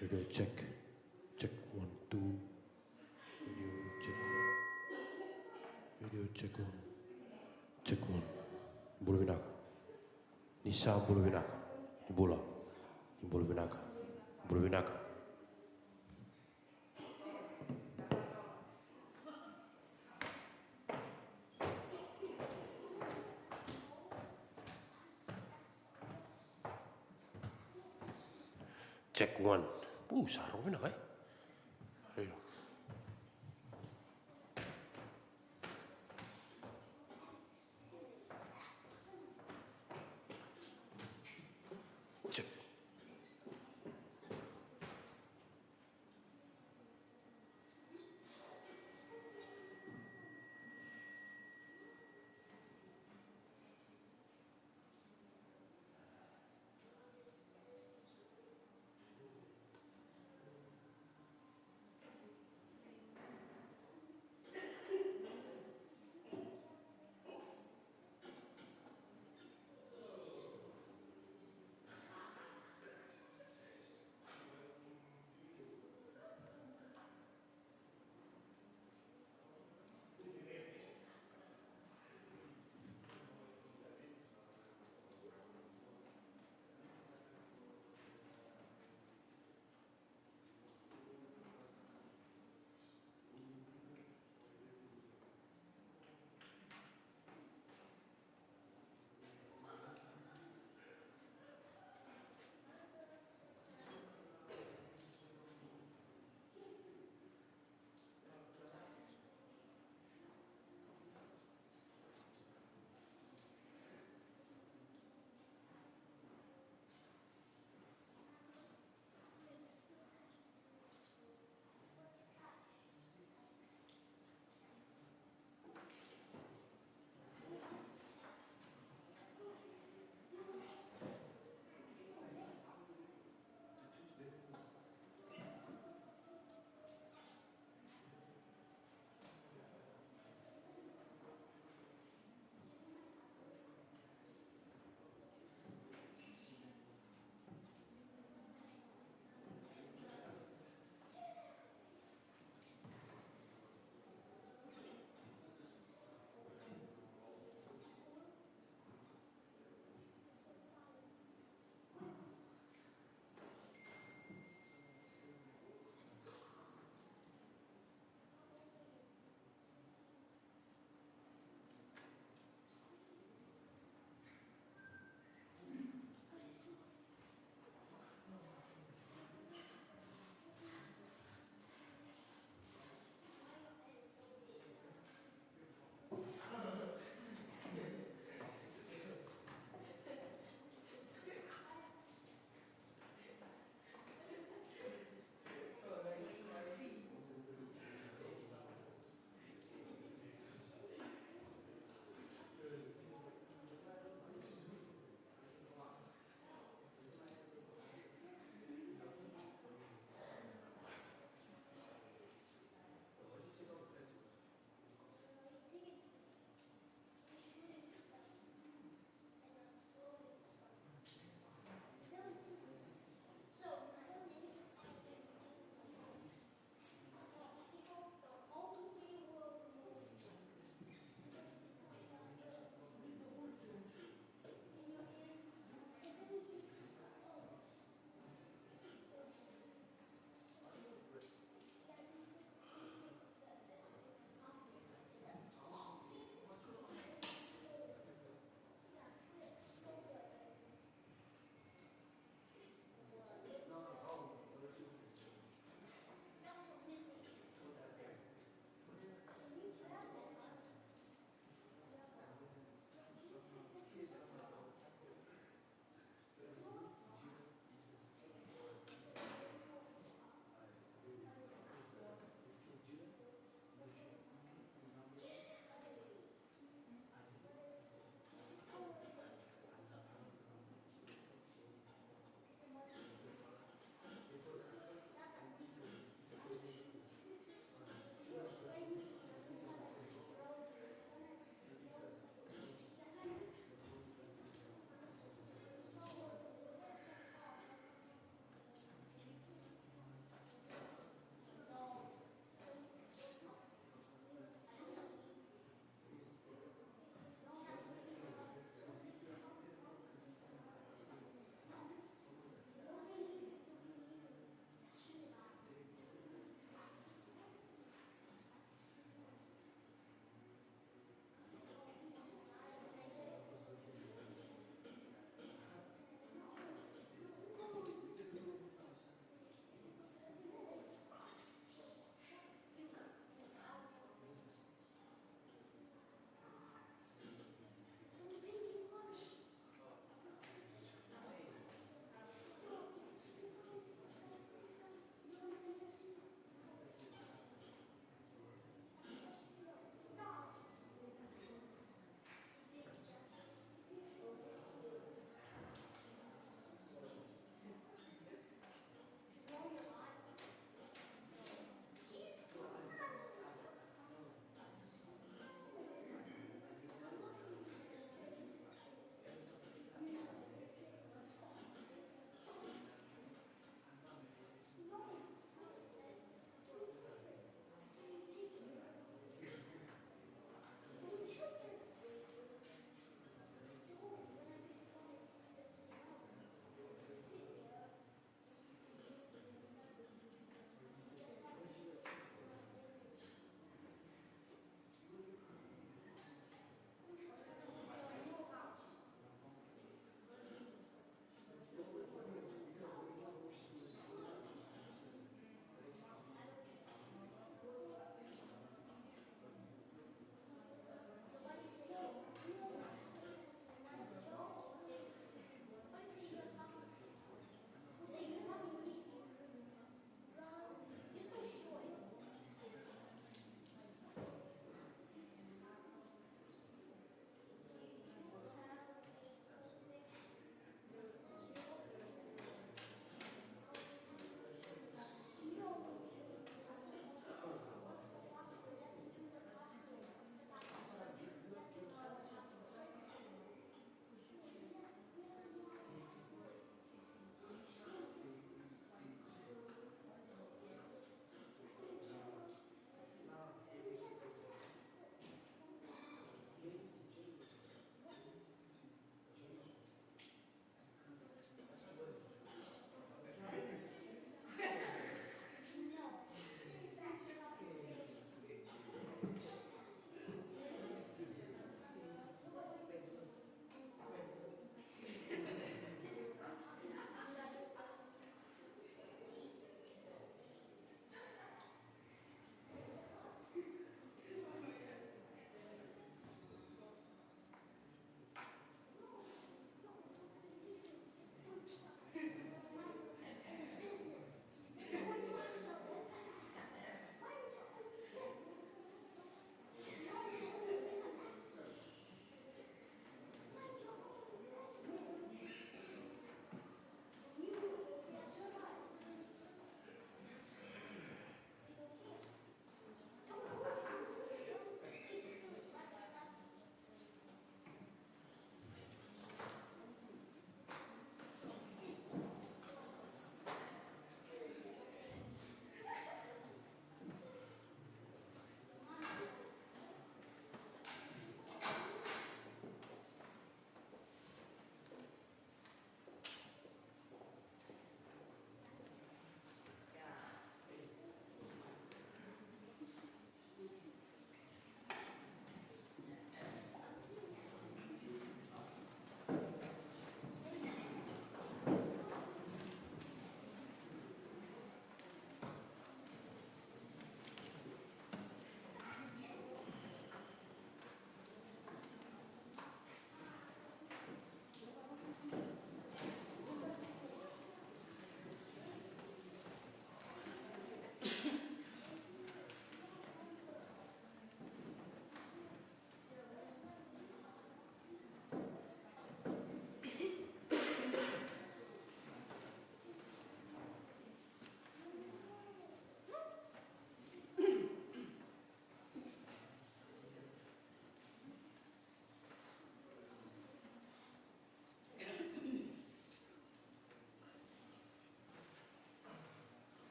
Radio check. Check 1 2. Radio check. Radio check 1. Check 1. Bulu binaka. Nisa bulu binaka. Ibola. Bulu binaka. Bulu binaka. Check 1. Sarong binaka eh. Radio. Check.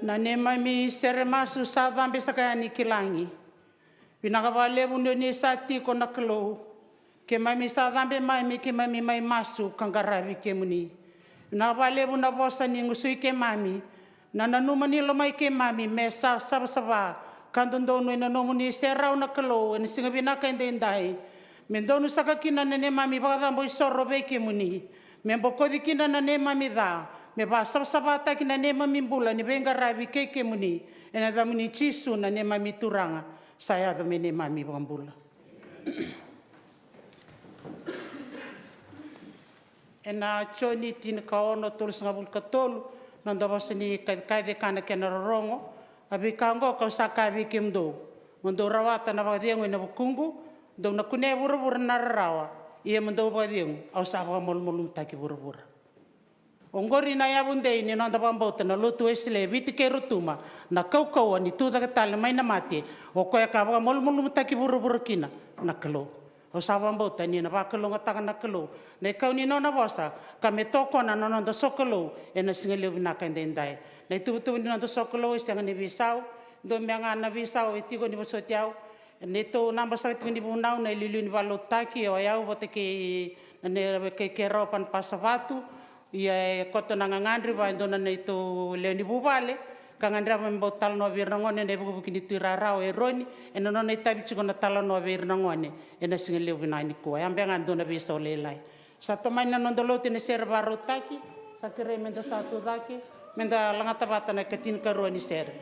na ne mami sere masu sa dhambe sakayani kilangi. Pinakawalevu ndio ni sati ko naklo. Ke mami sa dhambe mami ke mami mai masu kangaravi ke muni. Pinakawalevu na bosa ni ngusui ke mami. Na nanumani lo mai ke mami me sa sava kandondo na nomuni serau naklo ni singabina ka indai. Mendonu sakakina nene mami bakadambo isoro be ke muni. Membokodi kina na ne mami da. Me ba sava kina ne mami bula ni bengaravi ke muni. Ena da muni chisu na ne mami turanga. Saya ada mene mami bambula. Ena choni tin kaono tulus ngabul katol nanda basini kai kana kena rongo abi kango ka sakabi kimdo mundo rawata na badiengo na bukungu do na kune buru na rawa ia mundo badiengo au saba mol taki buru ongori na ya bunde ni nanda bambota na lutu esle bitike rutuma na kau ni tu da tal mai na mate o ko ka ba mol taki buru kina na kalo o sa bambota ni na ba kalo ngata na kalo na kau ni nona bosta ka me toko na nona do sokolo e na singele na ka ndendai na tu ni nona do sokolo e sanga ni bisau do me na bisau e tigo ni bosotiau ne to namba sa tigo ni bunau na lilu ni valotaki o yau bote ke ne ke ropan pasavatu ia koto nanga ngandri ba ndona na itu leoni bubale kangandra membotal no virnangone ne buku kini tirarao e roni e no na itabi chiko na tala no virnangone e na singele binani ko ambe ngandona biso lelai sato maina no dolote ne serba rotaki sakire mendo satu daki menda langata bata na katin karoni ser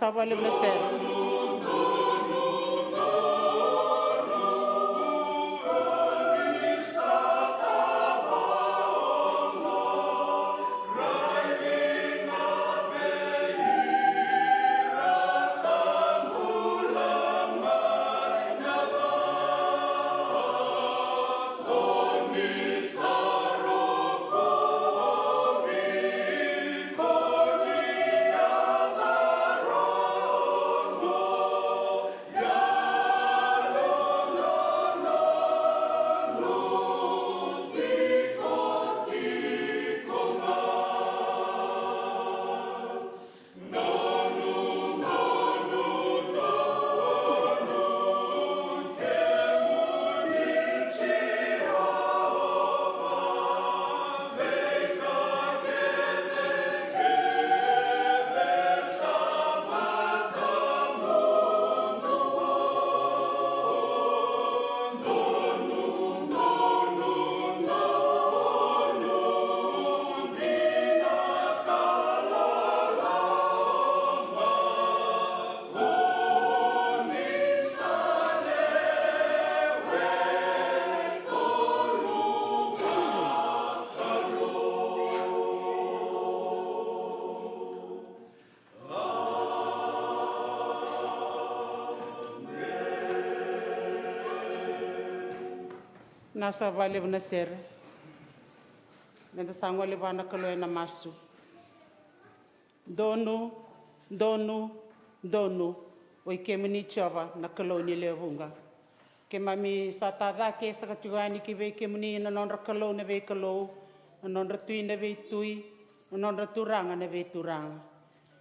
Sabale meser. Nasa vale na ser. Nenda sango le bana kalo na masu. donu, donu, donu, o ke mini chava na kaloni le vunga. Ke mami sa tada ke sa katuani ki ve ke mini na non rakalo na ve kalo, na non ratui na ve tui, na non raturanga na ve turanga.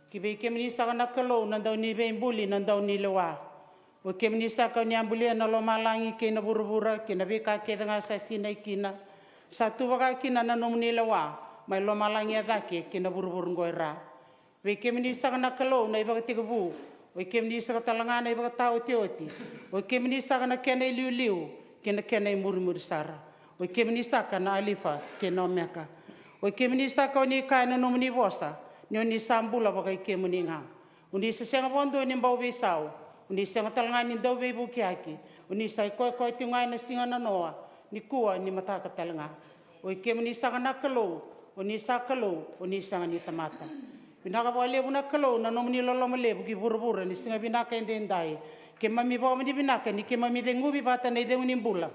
Ki ve ke mini sa na kalo na dau ni ve buli na dau ni lewa. O ke mini sa ka ni ambuli na lo malangi ke na burubura ke na ve ka ke nga sa sinai kina. Sa tu waga kina na nom ni lewa, mai lo malangi adake ke na burubur ngoira. Ve ke mini sa na kalo na iba ke bu. O ke mini sa talangana iba tau te oti. O ke mini sa na kena liu liu ke na kena muri sara. O ke mini sa na alifa ke no meka. O ke mini sa ka ni ka na no mini bosa. Ni ni sambula ba ke mini nga. Uni sa senga bondo ni mbau be sao. Uni sa talangana ni dau be bu kiaki. Uni sa ko tingai na singa na noa. Ni kua ni mata ka talanga. O ke mini sa na kalo. Uni sa kalo, uni sa ni tamata. Binaka ba lebu na kalo na nomini loloma lebu ki burubura ni singa binaka endendai. Ke mami ba mani binaka ni ke mami dengubi bata na ideu ni mbula.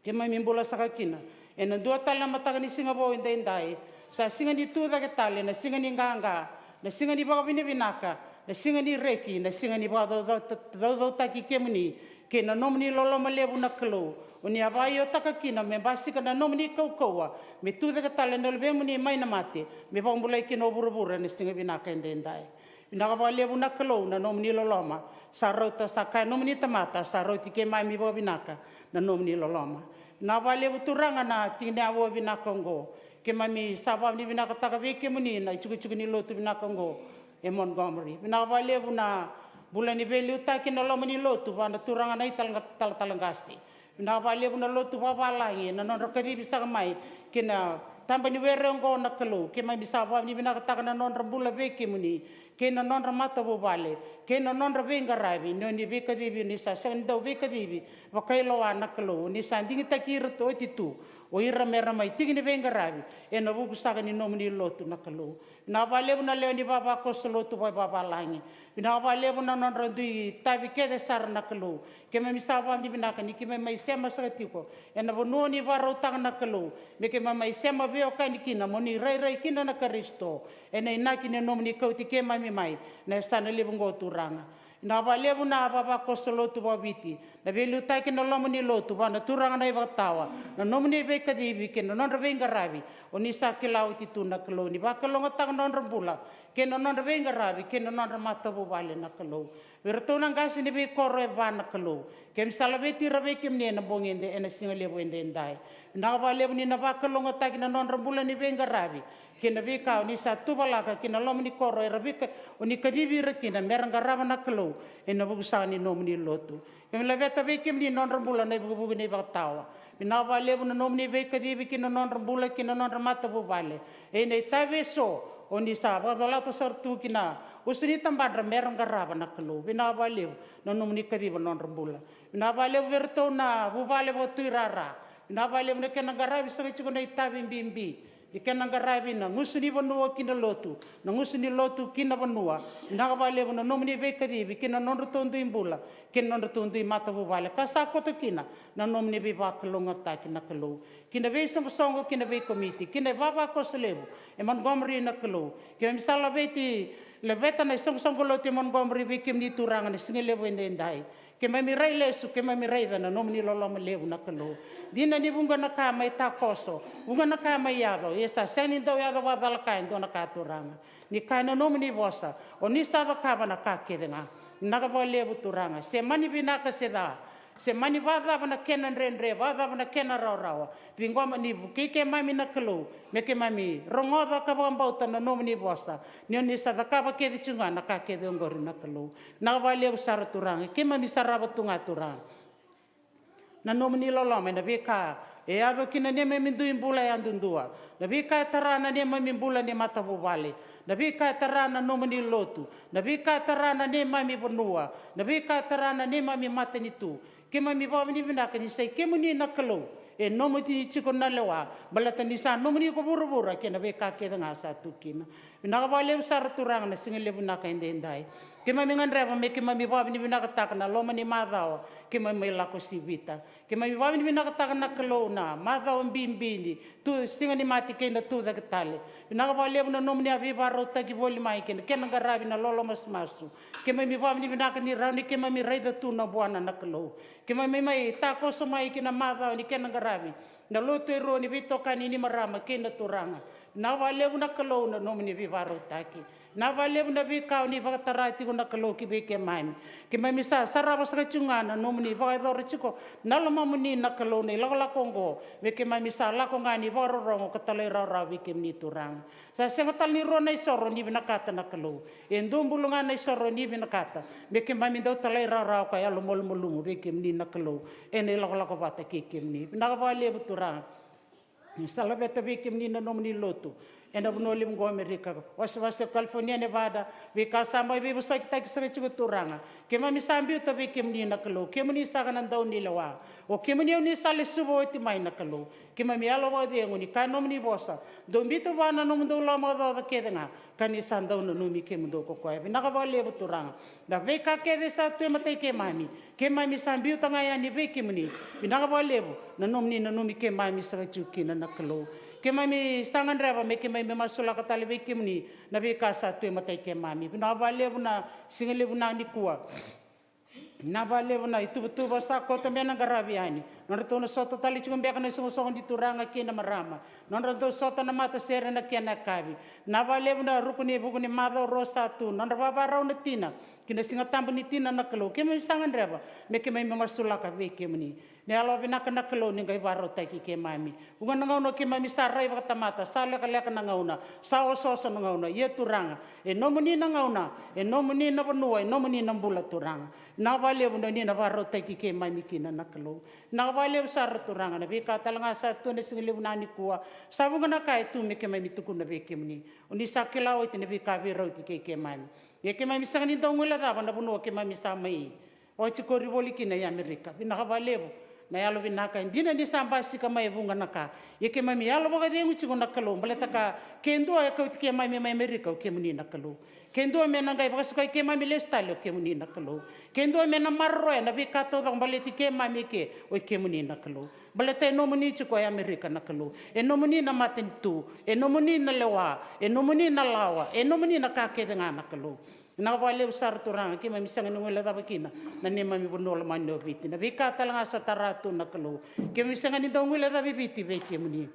Ke mami mbula sakakina. E na dua tala mataka ni singa ba endendai. Sa singa ni tuda ke tale na singa ni nganga. Na singa ni ba bini binaka. Na singa ni reki. Na singa ni ba dau taki ke mani. Ke na nomini loloma lebu na kalo. O ni avai o takakina me basika na nomini kaukaua. Me tuda ka tala na lebe muni mai na mate. Me pambulai ki no burubura ni singa binaka endendai. Binaka ba lebu na kalau na nomini loloma. Sa rauta sa kai nomini tamata. Sa rauti ke mai mi ba binaka na nomini loloma. Na ba lebu turanga na tingne awo binaka ngo. Ke mami sabab ni binaka takave ke muni na ichuku ni lotu binaka ngo. E Montgomery. Binaka ba lebu na bulan ni beli utaki na loma ni lotu. Banda turanga na italangasti. Na vale na lotu babalangi na non rakari bisa mai kena tamba ni werengo na kalo ke mai bisa wa ni bina kata na non rabula beke muni ke na non ramata bo vale ke na non ravenga ravi no ni beka dibi ni sa sendo beka dibi wa kai lo na kalo ni sa dingi takir to titu o ira mera mai tingi ni venga ravi e na buku sa ni no muni lotu na kalo na vale na le ni baba ko lotu babalangi bina vale na non randui tavi ke de sar na kalo ke me misava ni binaka ni ke me mai sema sakatiko e na bono ni varo tang na kalo me ke me mai sema veo ka ni kina moni rai kina na Kristo e na inaki ne nomni kauti ke mai na sana lebungo turanga na ba lebu na baba ko lotu babiti na velu tai ke no lomni lotu ba na turanga na ibatawa na nomni be ka di ke no non revenga ravi oni sa ke lauti tu na kalo ni ba kalo ngata non rebula ke no non revenga ravi ke no non mata bo vale na kalo Vertona ngasi ni be korre bana kalo. Kem salabeti rabe kem ni na bongende ena singa lebu ende ndai. Na ba lebu ni na ba kalo ngata ki na non rambula ni be ngarabi. Ke na be ka ni sa tubalaka ki na lom ni korre rabe ka oni kadibi reki na meranga raba na kalo ena bugusa ni nom ni lotu. Kem labeta be kem ni non rambula na bugu ni ba tawa. Na ba lebu na nom ni be kadibi ki na non rambula ki na non ramata bu vale. Ena tabe so oni sa ba dolato sartu ki na usuni tambadra meranga raba na kalo bina valeu no nomni kadiba non rambula bina valeu verto na bu vale bo tuirara bina valeu ne kena garabi sa chico na itabi bimbi ikena garabi na ngusuni bonua kina lotu na ngusuni lotu kina bonua bina valeu no nomni be kadibi kina non rotondo imbula kina non rotondo mata bu vale kasa koto kina na nomni be ba kalo ngata kina kalo kina be songo kina be komiti kina baba ko selebu e Montgomery na kalo kina misala beti lebeta na song lo te Montgomery bikim ni turanga ni singe lebu ende ndai ke mami rai lesu ke mami rai dana nomni loloma lebu na kalo dina ni bunga na ka mai ta koso bunga na ka mai yado esa seni do yado wa dal ka ndo na ka turanga ni ka no nomni bosa o ni sa ka bana ka kedenga na ka bo lebu turanga se mani binaka se da se mani vada na kenan renre vada na kena rawa pingoma ni ke mami na kalo me ke mami rongoda ka bauta na nomni bosa ni sa da ka ba ke di chunga na ka ke de ngori na kalo na vale usar turang ke mami saraba tunga turang na nomni loloma na beka e ado kina ne me mindu imbula ya ndundua na beka tarana ne mami imbula ne mata vale na beka tarana nomni lotu na beka tarana ne mami bonua na beka tarana ne mami mata ni tu ke mami ba ni binaka ni sai ke muni na kalo e nomo ti chiko na lewa balata ni sa nomo ni ko burubura ke na be ka ke nga sa tu kina Vinakavale usar turanga na singile vinaka indendai. Kima minganreva me kima mi vavi ni vinaka takana loma ni madhawa kima mi lako sivita. Kima mi vavi ni vinaka takana kalona madhawa mbimbini tu singa ni mati kenda tu da ketale. Vinakavale una nomni aviva rota ki voli mai kenda kena garavi na lolo masu. Kima mi vavi ni vinaka ni rauni kima mi raida tu na buana na kalo. Kima mi mai tako so mai kina madhawa ni kena garavi. Na lotu ero ni vitoka ni marama kenda turanga. Na vale una kalo na nomni viva rota ki. Na vale una vikau ni vakatarati una kalo ki vike mami. Ki mami sa sarava sa kachungana nomni vakador chiko. Nala mamuni na kalo ni lala kongo. Vike mami sa la kongani vororongo katale rara vike mni turanga. Sa sengatal ni rona isoro ni vinakata na kalo. Endumbulunga na isoro ni vinakata. Vike mami do tale rara kaya lumulumulungu vike mni na kalo. Ene lala vata kike mni. Vinakavale turanga. Sala beta vike mni na nomni lotu. Ena bunoli mgo Amerika wasa California Nevada vika sama vivo sa kita kisare chugo turanga kema misambi to vike mni na kalo kemuni saga nan daw ni lawa o kemuni ni sale subo ti mai na kalo kema mi alo wa de ngoni kanom ni bosa do mbito wana no ndo la ma da kedenga kani sandaw no mi kemundo ko ko na ka vale turanga da vika kede sa tu mate ke mami sambi to ngaya ni vike mni na ka vale na nomni na nomi ke mami sa chuki na kalo ke mami sangan reva me ke mami masula katale vike mni na vika sa tu mate ke mami na vale na singale na ni kuwa na vale na itu betul basa kota mena garaviani nonra to na soto tali chum beka na song di turanga ke na marama nonra to soto na mata sere na ke na kavi na vale na rukuni buguni mado rosa tu nonra baba rauna tina kina singa tambu ni tina na kalo ke mami sangan reva me ke mami masula ka vike mni ne alo bina kana kalo ni ngai baro ta ki ke mami unga ngauno ke mami sarai ba tamata sale ka leka na ngauna sao soso na ngauna ye turanga e nomuni na ngauna e nomuni na banua e nomuni na bula turanga na vale bunda ni na baro ta ki ke mami kina na kalo na vale sar turanga na bika talanga sa tu ne singile buna ni kuwa sabunga na kai tu me ke mami tuku na vike mni uni sakila o te ne bika viro ti ke mami ye ke mami sangani dongula da bana bunua ke mami samai o chiko rivoli kina ya Amerika bina ka vale na yalo vinaka indina ni samba sika mai bunga naka ye ke mami yalo boga de nguchi ngona kalo baleta ka kendo ya ka ke mami mai Amerika ke muni na kalo kendo me na ngai boga suka ke mami lestalo ke muni na kalo kendo me na marro na vikato da baleti ke mami ke o ke muni na kalo baleta no muni chiko ya Amerika na kalo e no muni na matentu e no muni na lewa e no muni na lawa e no muni na ka ke na kalo na vale usar turanga ke mami sanga ngula da bakina na ne mami bonol mano biti na vika talanga sa taratu na kalo ke mami sanga ni ngula da biti veke muni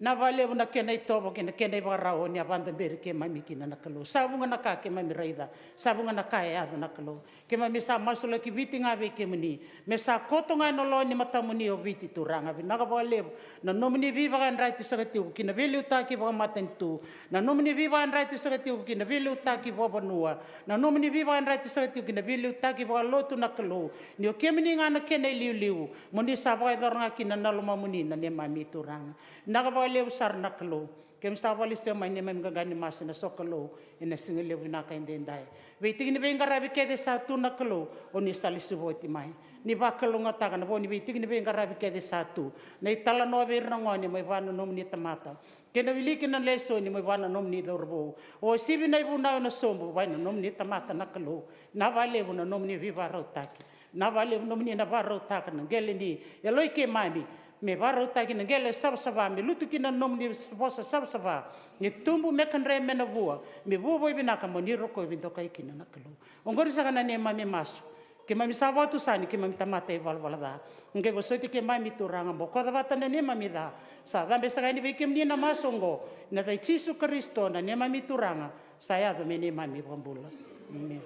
na vale una ke nei tobo ke nei barao ni abanda ber ke mami kina na kalo sabunga na ka ke mami raida sabunga na ka ya na kalo ke mami sa masula ki biti nga veke muni me sa kotonga no lo ni mata muni o biti turanga na vale na nomini viva kan right sa tiu kina velu ta ki ba matentu na nomini viva kan right sa tiu kina velu ta ki ba banua na nomini viva kan right sa tiu kina velu ta ki ba lotu na kalo ni o ke mini nga na ke nei liu muni sa ba doranga kina na lo mamuni na ne mami turanga na vale usar na kalo kem sta vale se mai ne mami gani mas na sokalo ina singile vina ka indendai veiting ni venga rabi ke de satu na kalo oni stali suboti mai ni va kalo ngata kana boni veiting ni venga rabi ke de satu nei tala no ver na ngoni mai vana nom ni tamata kena viliki na leso ni mai vana nom ni dorbo o sivi nei buna na sombo vai nom ni tamata na kalo na vale buna nom ni viva rotaki na vale nom ni na va rotaka na gele ni eloi ke mami me varo taki na gele sabsaba me lutu kina nom ni bosa sabsaba ni tumbu me kan re mena bua me bua boy binaka moni roko binto kai kina na kalo ongori saka na ne mami masu ke mami sawa tu sani ke mami tamata val da nge go soti ke mami turanga bo ko da bata ne mami da sa gambe saka ni bikim ni na masongo na tai Yesu Kristo na ne mami turanga saya do me ne mami bombula amen.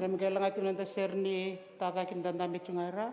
Ramgelang ati nanda serni tagakin dandami chungaira.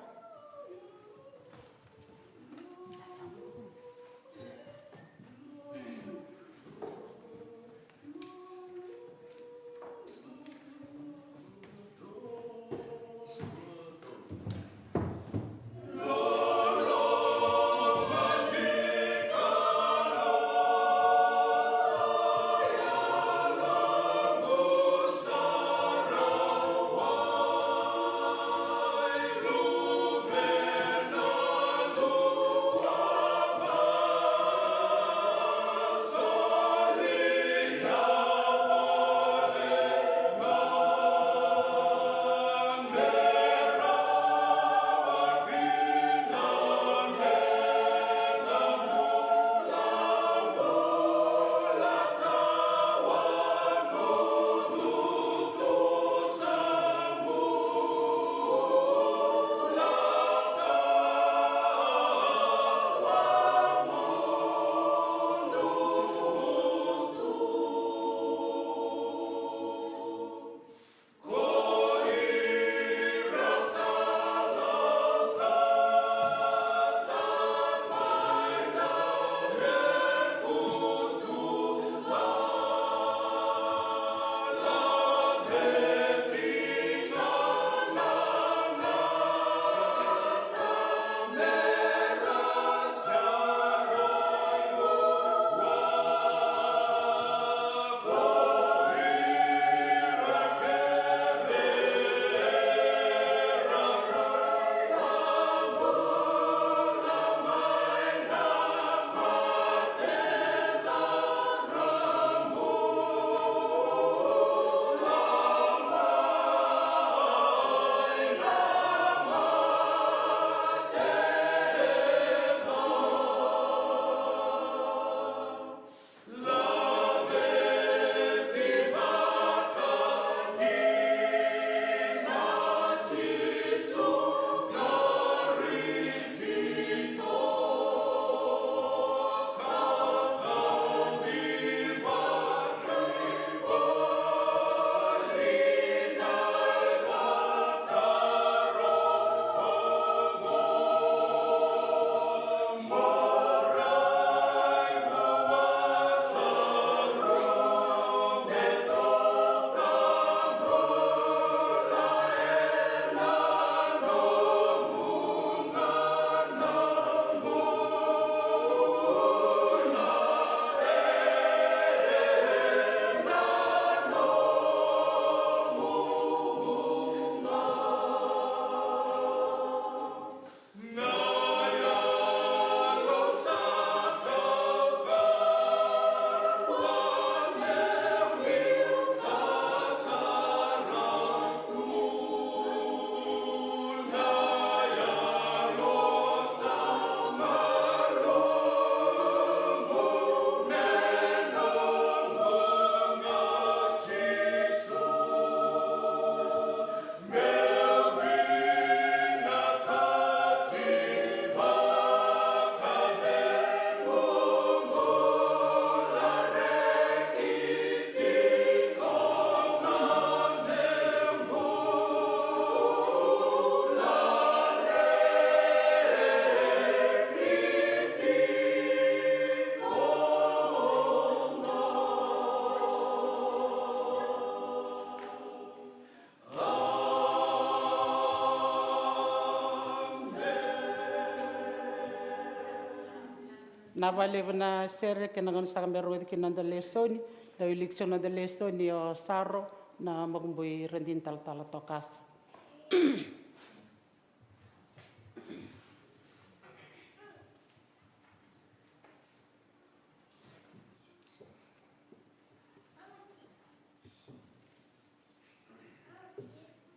Navalevna sere ke nangon sa kamero ki nanda lesoni da election nanda lesoni o saro na magumbui rendin tal tokas.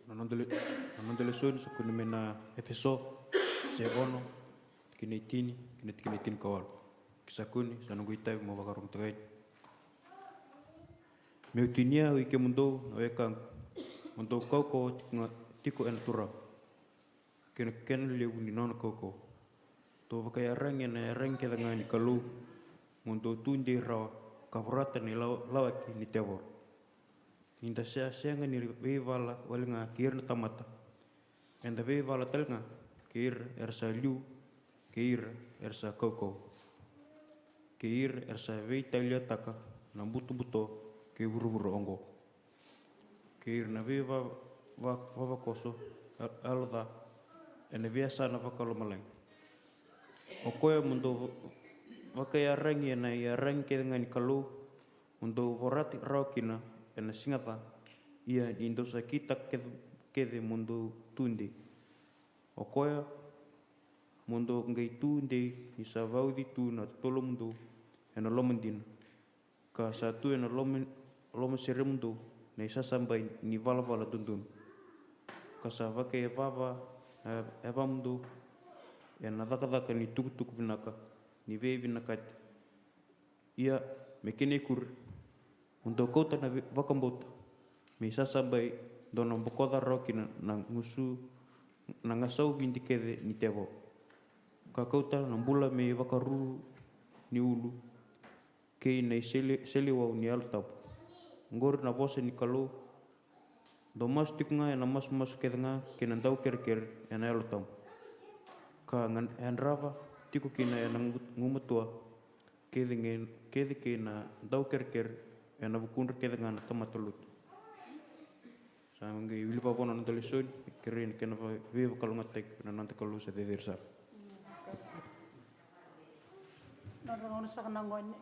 Nanondele lesoni sa kunimena Efeso seono kinitini kawal. Kisakuni sanungu itai mo bakarong tagay. Meutinia wike mundo nawekang mundo kau tiko entura. Ken lewu ni non koko. To bakaya rang yana rang kelangani kalu mundo tundi raw kavrata ni lawaki ni tewor. Inda sianga ni vevala walinga kir na tamata. Enda vevala telnga kir ersa liu, kir ersa koko. Kir ersa veitalia taka na buto ke buru ongo. Kir na veva koso alda ene biasa na vakalo maleng. Okoya mundo vakaya rangi na ya rangi dengan kalau mundo vorati raukina ena singata ia indosa kita kede mundo tundi. Okoya mundo ngai tundi isa vaudi tu na tolo mundo ena lomendin. Ka satu ena lomen seremundo na isa sampai ni vala tundun. Ka sa vakaya vava eva mundo ena daka ni tuk vinaka ni ve vinaka ia mekene kur untuk kota na vakambota me isa sampai dona bokoda rokina na ngusu na ngasau binti kede ni tevo. Ka kota na bula me vakaru ni ulu kei na seli wau ni altab ngor na vose ni kalau do mas tiknga na mas kedenga kena dau ker ena altab ka ngan enrava tiku kina ena ngumutua kede kena dau ker ena bukunra kedenga na tamatulut sange ulipa pona na telesod keren kena ve kalau ngatek na nante kalau sa dedirsa Nanonood sa kanangon.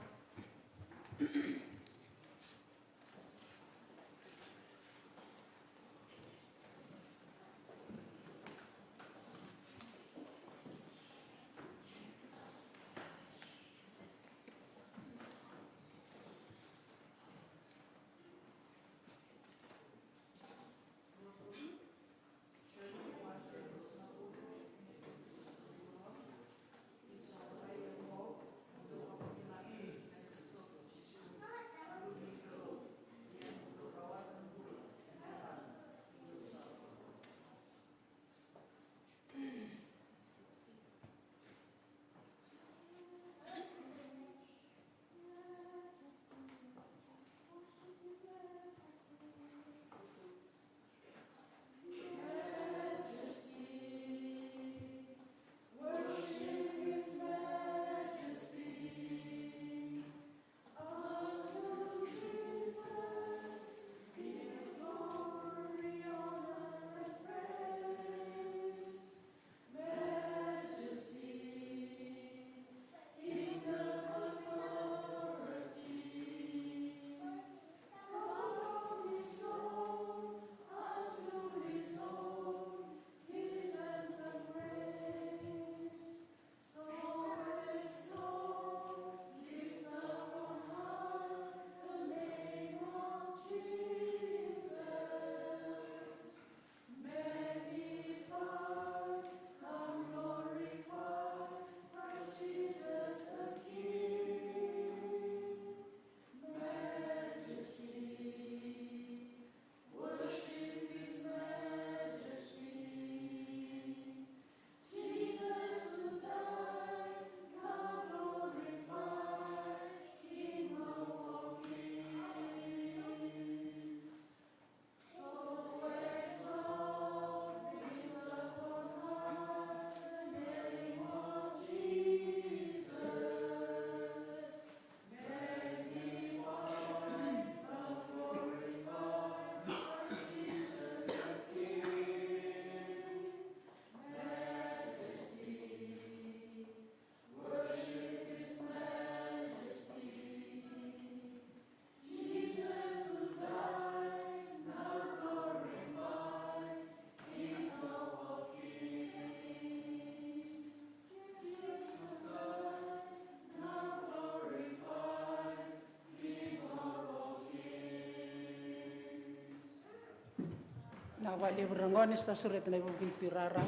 Na wale berangoni sta surat na binti rara.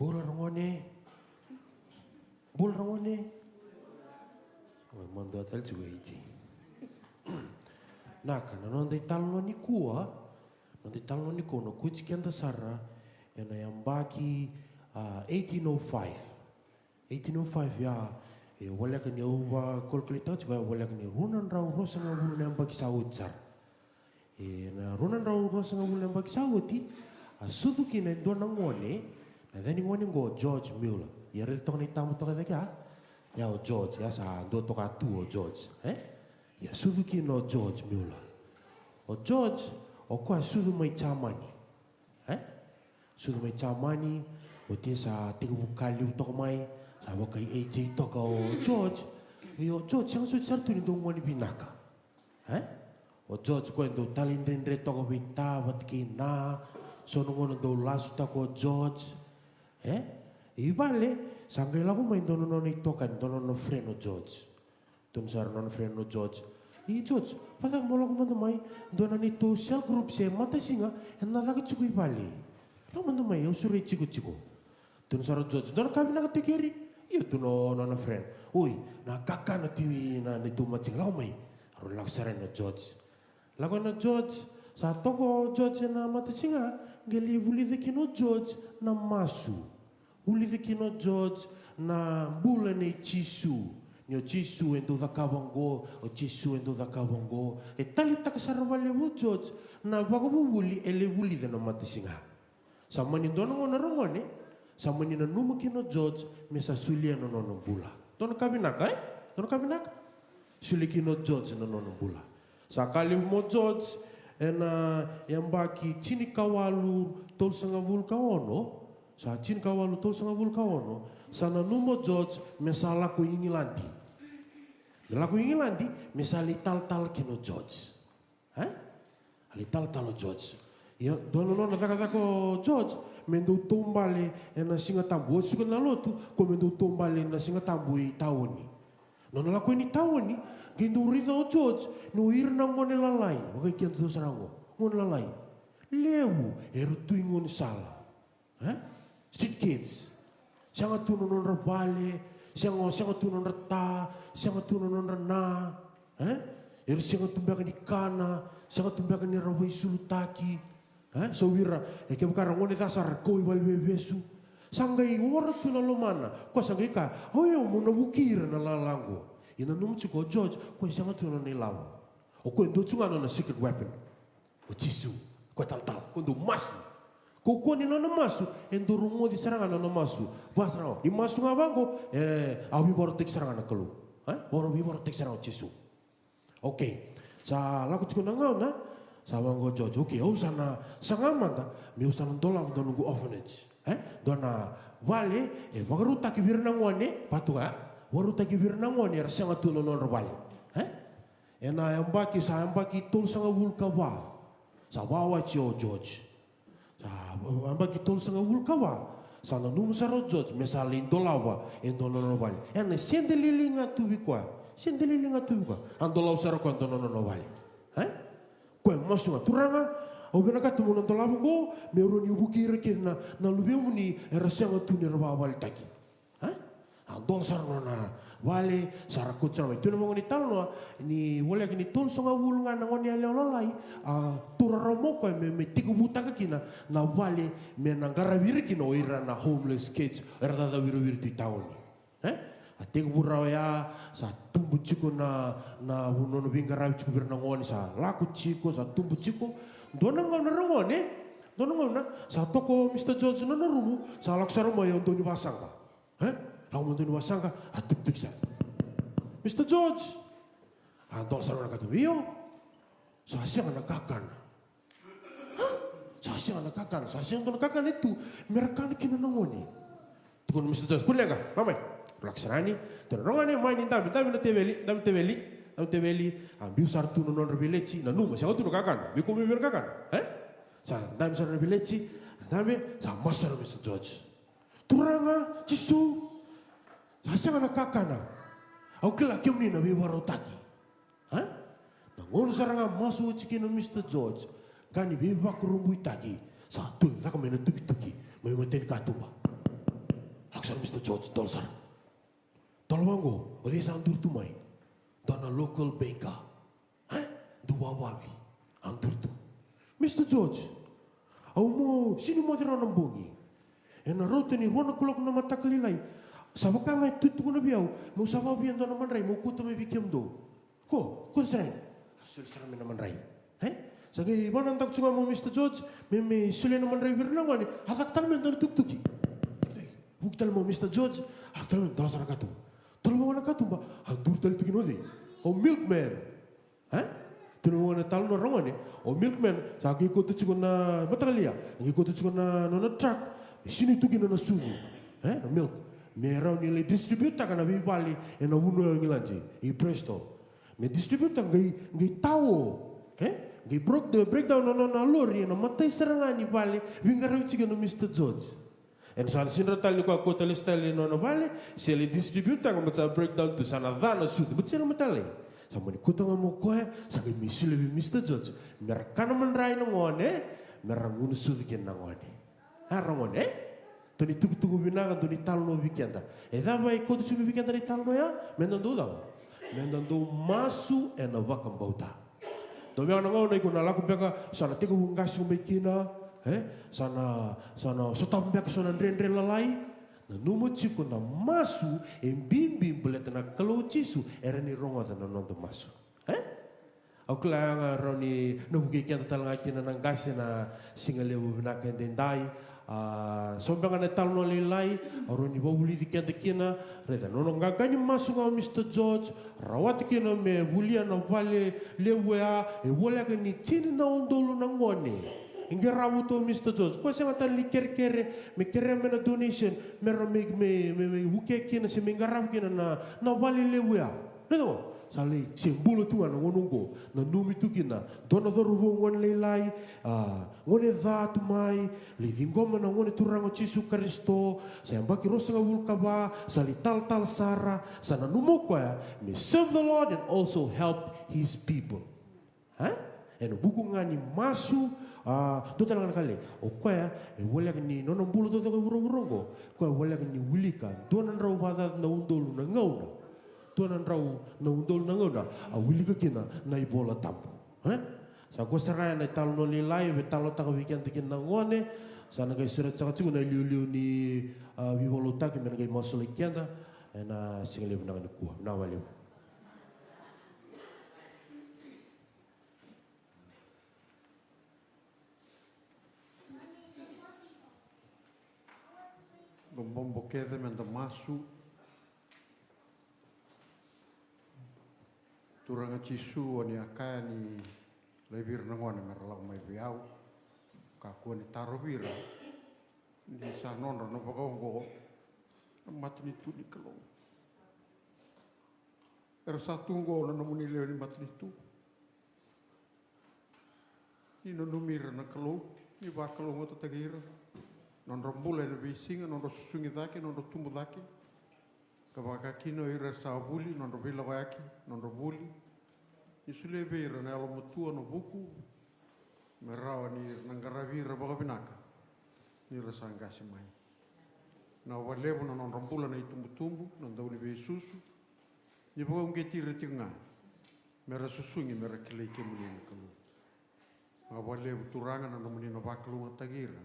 Bul rangone. Oh, mando atal juga iti. Naka na non dei talno ni kua. Non dei talno ni kono kuchi kenda sarra. ena yang baki 1805. 1805 ya, wala ka niya uwa kolkolita juga wala ka ni runan raw rosa nga wulu na baki sawut sar. Na runan raw rosa nga wulu na baki sawuti, suduki na ndo na ngone, na dani ngone ngo George Mueller. Ya rel tong ni tamu to ka ya. Ya o George ya sa ndo to ka tu o George, ya suduki no George Mueller. O George o kwa sudu mai chamani. Sudu mai chamani o te sa tiku kali to mai sa wakai AJ to ka o George. Yo George yang su sartu ni dong wani binaka. O George ko ndo talin rendre to ko bita wat kina sono ngono do lasu ta ko George. Ibale sangkai lagu main dono nono itu kan dono no friend no George. Tun sar non friend no George. George, pada mau lagu mana mai dono itu sel grup se mata singa hendak tak cukup ibale. Lagu mana mai usuri ciku. Tun sar George dono kami nak tekeri. Iyo tu no friend. Oi, na kakak na tiwi na itu macing lau mai. Harus laksaran no George. Lagu no George, saat toko George na mata singa geli buli dekino George na masu. Uli kino George na bula ni chisu. Nyo chisu endo da kawango, o chisu endo da kawango. E tali tak sarwale bu George na bago buli ele buli da no mati singa. Sama ni dono ngona rongone, sama ni na numa kino George mesa sulia no nono bula. Dono kabinaka Dono kabinaka. Suli kino George no nono bula. Sakali mo George ena yang baki chini kawalu tol sanga vulka ono. Sa chin kawalu tol sanga vulka ono. Sana numo George mesala ko ingilandi. Laku ingilandi mesali tal kino George. Ali tal George. Ya dono no nataka ko George mendo tombale ena singa tambu suka na lotu ko mendo tombale na singa tambu I taoni. Nono laku ini taoni gendo rida o George no irna ngone lalai. Oke kian tu sarango. Ngone lalai. Lewu eru tu ngone sala. Street kids. Sianga tuno non rebale, sianga tuno reta, sianga tuno non rena. Eru sianga tumbakan ikana, sianga tumbakan ni rawai sulutaki. So wira, ke bukan ngone dasar koi bal bebesu. Sangai ora tuno lo mana. Ko sangai ka, yo mona bukir na lalango. Ina num chiko George, ko sianga tuno ni law. O ko ndo chunga na secret weapon. O chisu, ko tal, ko ndo masu. Koko ni nona masu, endurungo di serangan nona masu. Basra, di masu ngabango, awi baru tek serangan kelu. Baru tek serangan cisu. Oke, sa laku cukup nangau na, sa bango George. Oke, sana sangaman ta, mi usana dolam don nunggu orphanage. Dona vale, bagaru taki birnangwane, patuha, baru taki birnangwane, rasanya tu nona vale. Ena yang baki tul sanga vulkawa, sa bawa cio George. Amba kitol sanga vulkawa sana num saro George mesalin dolawa endono vale ene sendelilinga tubikwa andolaw saro ko endono vale ko masu turanga obena ka tumun dolawa go meron yubukir kina na lubemuni era sanga tunir bawal taki andol saro na vale sarakut sama itu namanya ni talno ni boleh kini tol songa wulungan ngoni ale ololai turaramo ko me tiku buta kina na vale me nangara wirkino ira na homeless kids era da wiru di tahun tiku burao ya sa tumbu chiko na unono bingara chiko birna ngoni sa laku chiko sa tumbu chiko dona ngona rongone dona ngona sa toko Mr. George na rumu sa laksara mo yon doni basanga Lalu menteri wasangka, tuk sa. Mr. George, antol sarana kata bio, sasiang anak kakan. Sasiang anak kakan itu mereka kena nongoni. Tukun Mr. George, kuliah ka, mamai, laksanani, terongane mainin tapi na teveli, ambil sartu non rebeleci, na numa, siapa tu kakan, biko mi kakan, sa dami sarana rebeleci, dami sa masar Mr. George. Turanga, cisu. Sasiang anak kakana. Aku kira kiam ni nabi baru taki. Nangon saranga masuk cikin Mr. George. Kani beba kurumbu taki. Satu tak main tuki. Mau maten katuba. Laksana Mr. George tol sar. Tol bango. Odi sandur tumai. Dana local baker. Dua wabi. Andur tu. Mr. George. Au mo sini mo tira na bongi. E na rote ni rona kulak na matakalilay. Sabe ka nga tutu na biyaw. Mo sabaw biyan na naman ray. Mo kuta may bikyam do. Ko seren. Asul seren may naman ray. Sagi ibanan tak tsunga mo Mr. George. May suli naman ray birnangan ni. Hatak talmen na tuktuki. Buktal mo Mr. George. Hatak talmen dalas na kato. Talo mo na kato ba? Handur tali tukin odi. O milkman. Tino na talo na rongan ni. O milkman. Sagi ko tutsuko na matakalia. Sagi ko tutsuko na truck. Sini tukin na sugu. Na milk. Merau nilai distributor kana bibali na uno ang ilanji. I presto. Me distributor ngai tawo. Ngai breakdown na lori na matay serangan ni bali. Wingaraw chiga no Mr. George. En sana sinra tali ko ako tali style no bali. Sili distributor kung sa breakdown to sana dana sud. But sino matali? Sa mo ni kutang mo ko sa kay misili Mr. George. Merakana man rai no ngone. Merangun sud ken na ngone. Rongone Tuni tugu binaga tuni talno weekenda. Dava e kote sunu weekenda ni talno ya, mendando daw. Mendando masu e na wakam bauta. Domi ana ngau na ikuna laku beka sana tiku ngasi umekina, sana sotam beka sana ndrendre lalai. Na numo chiku na masu e bimbi beleta na kalau chisu era ni rongo na nondo masu. Au kala roni no weekenda talanga kina na ngasi na singalewu binaka ndendai. Sombang na talno lelai aroni bawuli dikenda kina reda nono ngagani masuk au Mr. George rawat kina me bulia na vale lewea e wala ni chini na ondolo na ngone inge rabuto Mr. George ko senga tan liker me kere me na donation me wuke kina se me ngarab kina na vale lewea redo sali simbolo tu ana ngonongo na numi tu kina dona doru ngon lelai ngone datu mai le dingoma na ngone turango Yesu Kristo saya baki rosa wulkaba sali tal sara sana numoko ya me serve the Lord and also help his people and buku ngani masu do talangan kale o kwa e wala ni nono bulu to ko buro ko wala ni wulika donan raw bada na undolu na ngauna tuanan rau na undol na ngona a wili ka kina na ibola tampo sa ko saraya na talo no lilai be talo ta weekend tikin na ngone sana kay surat sa katsu na liu ni bibolo ta ki men kay masol kenda na singale na ku na wali Bombombo kede men da masu turanga Cisu ni akaya ni lebir nangone merlau mai biau ka ko ni tarobira ni sa nono no bagongo matni tu ni kelo era satu ngo no muni le ni matni tu ni no numira na kelo ni ba kelo ngoto tagira non rombule no bisinga non susungi dake non tumbu dake kabaka kino ira savuli non robila waki non robuli isule beira na alo mutua no buku merawa ni nangaravira baga binaka ni rasanga simai na walevo non rombula na itumbu non dauli be susu ni baga ngeti retinga mera susungi mera kile kemuli kalu na walevo turanga na nomuni no baklu tagira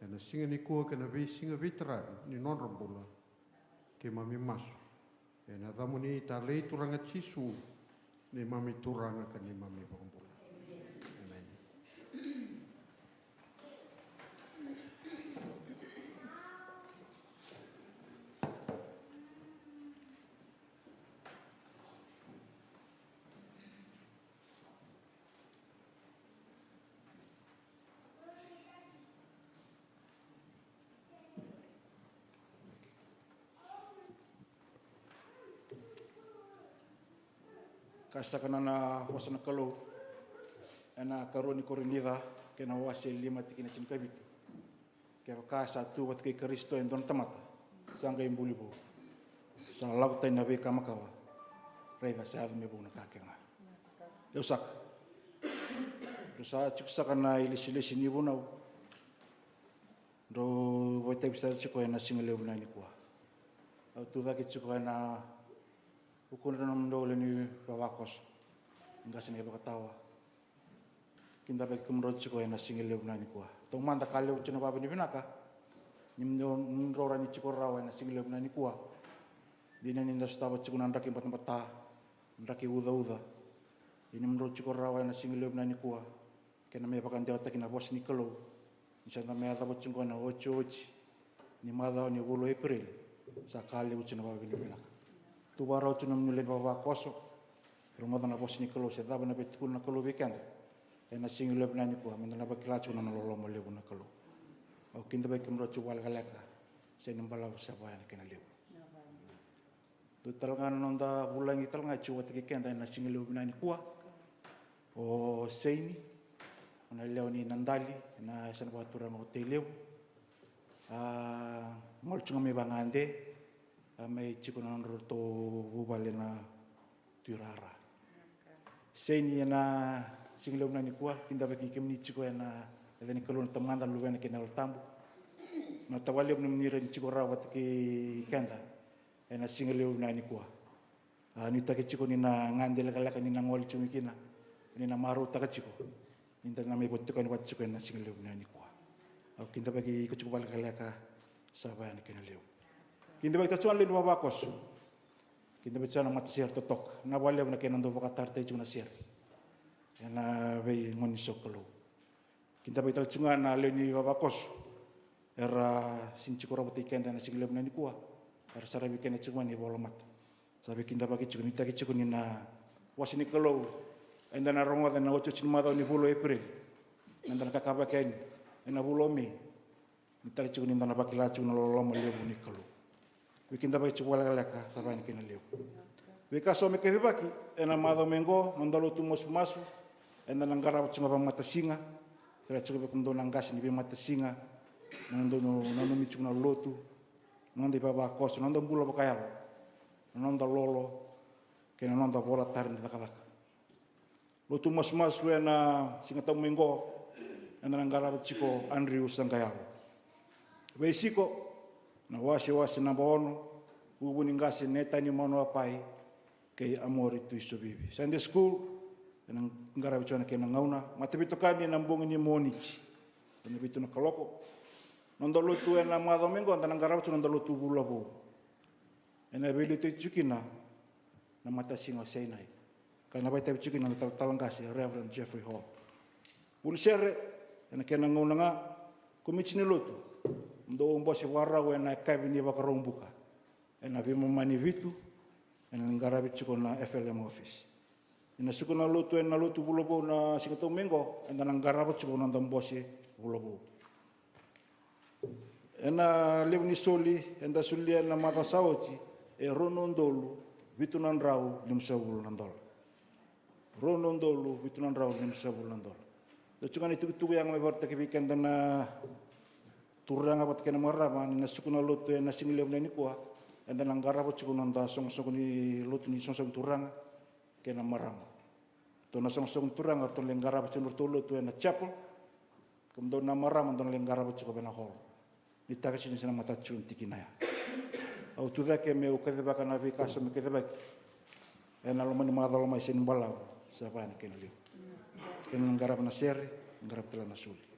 na singa ni ko kana be singa vitravi ni non rombula ke mami masu na damuni ta lei turanga Cisu ni mami turanga ka ni mami rombula amen kasakana na wasana kalau ana karoni korinira kena wasi lima tikina simkabitu ke ka satu wat ke Kristo en don tamata sanga imbulibo sa lauta na be kamakawa rega sa me bona kakenga dosak dosa chuksakana ilisi ni bona do bote bisa chuko na singale bona ni kwa au tu va ke chuko na ukuna na mndole ni wawakos ngasi ne bakatawa kinda be kumrot chuko na singale bona ni kwa Tong manda kale ucuna baba ni binaka. Nim rora ni cikorawa na singile na ni kuah. Dina ni ndas tabat cikunan raki tempat ta. Raki uda. Ini menurut cikorawa na singile na ni kuah. Kena me pakan dia takina bos ni kalau. Insya me ada bot cungkona ochi. Ni mada ni bulu April. Sakali ucuna baba ni binaka. Tu bara ucuna menulen baba kosok. Rumah na bos ni kalau sedaba na betul na kalau weekend. Ena singile na ni kuah. Mendana bakila cuna na lolo malebu na kalau. Au kinta baik menurut cuwal kalaka. Saya nembala usapa na kena lebu. Tu talngan nonda bulan itu talngan cuwa teki kenda na singile na ni kuah. O seini. Ona leo ni nandali na sana batura mo teleu mol chunga me bangande mai chikuna roto bubale na turara seni na singlo na ni kwa kinda baki kemni chiko na edeni kolon tamanda luwana kenal tambu na tawali mo ni ren chiko rawat ki kenda na singlo na ni kwa ni take chiko ni na ngandel kalaka ni na ngol chumikina ni na maru taka chiko Minta nama ibu tu kan buat cukai nasi ngeliu ni kuah. Aku kinta bagi ikut cukup balik kalaka sahabat ni kena liu. Kinta bagi tacuan liu dua bakos. Kinta baca nama mati siar totok. Na boleh nak kena ndo bakat tarte cuma siar. Na bagi ngoni sokolo. Kinta bagi tacuan na liu ni dua bakos. Era sinci korang beti kena nasi ngeliu ni kuah. Era sarabi kena cuma ni bola mat. Sabi kinta bagi cukai ni taki cukai ni na wasini kalau. Enda na rongo na ocho chinmado ni bulo April. Enda na kakaba ken. Ena bulo mi. Nita kichu ni ndana bakila chu na lolo mo leo ni kalu. Wikinda ba kichu wala leka saba ni kena leo. Wika so me ke baki ena mado mengo mondalo tu masu. Enda nangara chu ngaba mata singa. Kira chu be kundo nangas ni be mata singa. Nando no mi chu na lotu. Nando baba kos nando bulo bakaya. Nando lolo. Kena nando bola tarin kalaka. Lotu mas na singa tau minggo ena nangara chiko Andrew Sangayao. Weisiko na wasi na bono ubu ningasi neta ni mono apai ke amori tu isubibi. Sunday school ena nangara chona ke ngauna matebito kami na mbongi ni monichi. Ena bitu na kaloko. Nondo lotu ena ma domingo ena nangara chona nondo lotu bulabo. Ena beli tu chukina na mata singa seinai. Karena baita bicukin ang talang kasi Reverend Jeffrey Hall. Bulisere ena kena ngona kumichini lotu. Ndo mbosi warawe na kabini bakarong buka. Ena bimo mani vitu ena ngara bicukon na FLM office. Ena sukuna lotu ena lotu bulobo na singato mengo ena ngara bicukon na mbosi bulobo. Ena levni soli enda sulia na mata sawoti ronondolu vitu nan rau limsabul nandol. Ronondolu bitunan raw nim sabulan dol. Docukan itu yang mebarta ke weekend na turang abat kena marama ni nasukuna lotu na sinilem ni kuah. Enda nanggara bot cukuna nda song ni lotu ni song turang kena marama. To na song turang to lenggara bot cunur tolo tu na chapel. Kemudian na marama to lenggara bot cukuna hall. Ni takasi ni sana mata cun tikinaya. Au tu ke me ukadeba kana be kaso me kedeba. Ena lo mani madalo mai sin balau. Siapa yang kena liu? Kena nggarap na seri, nggarap telah na suli.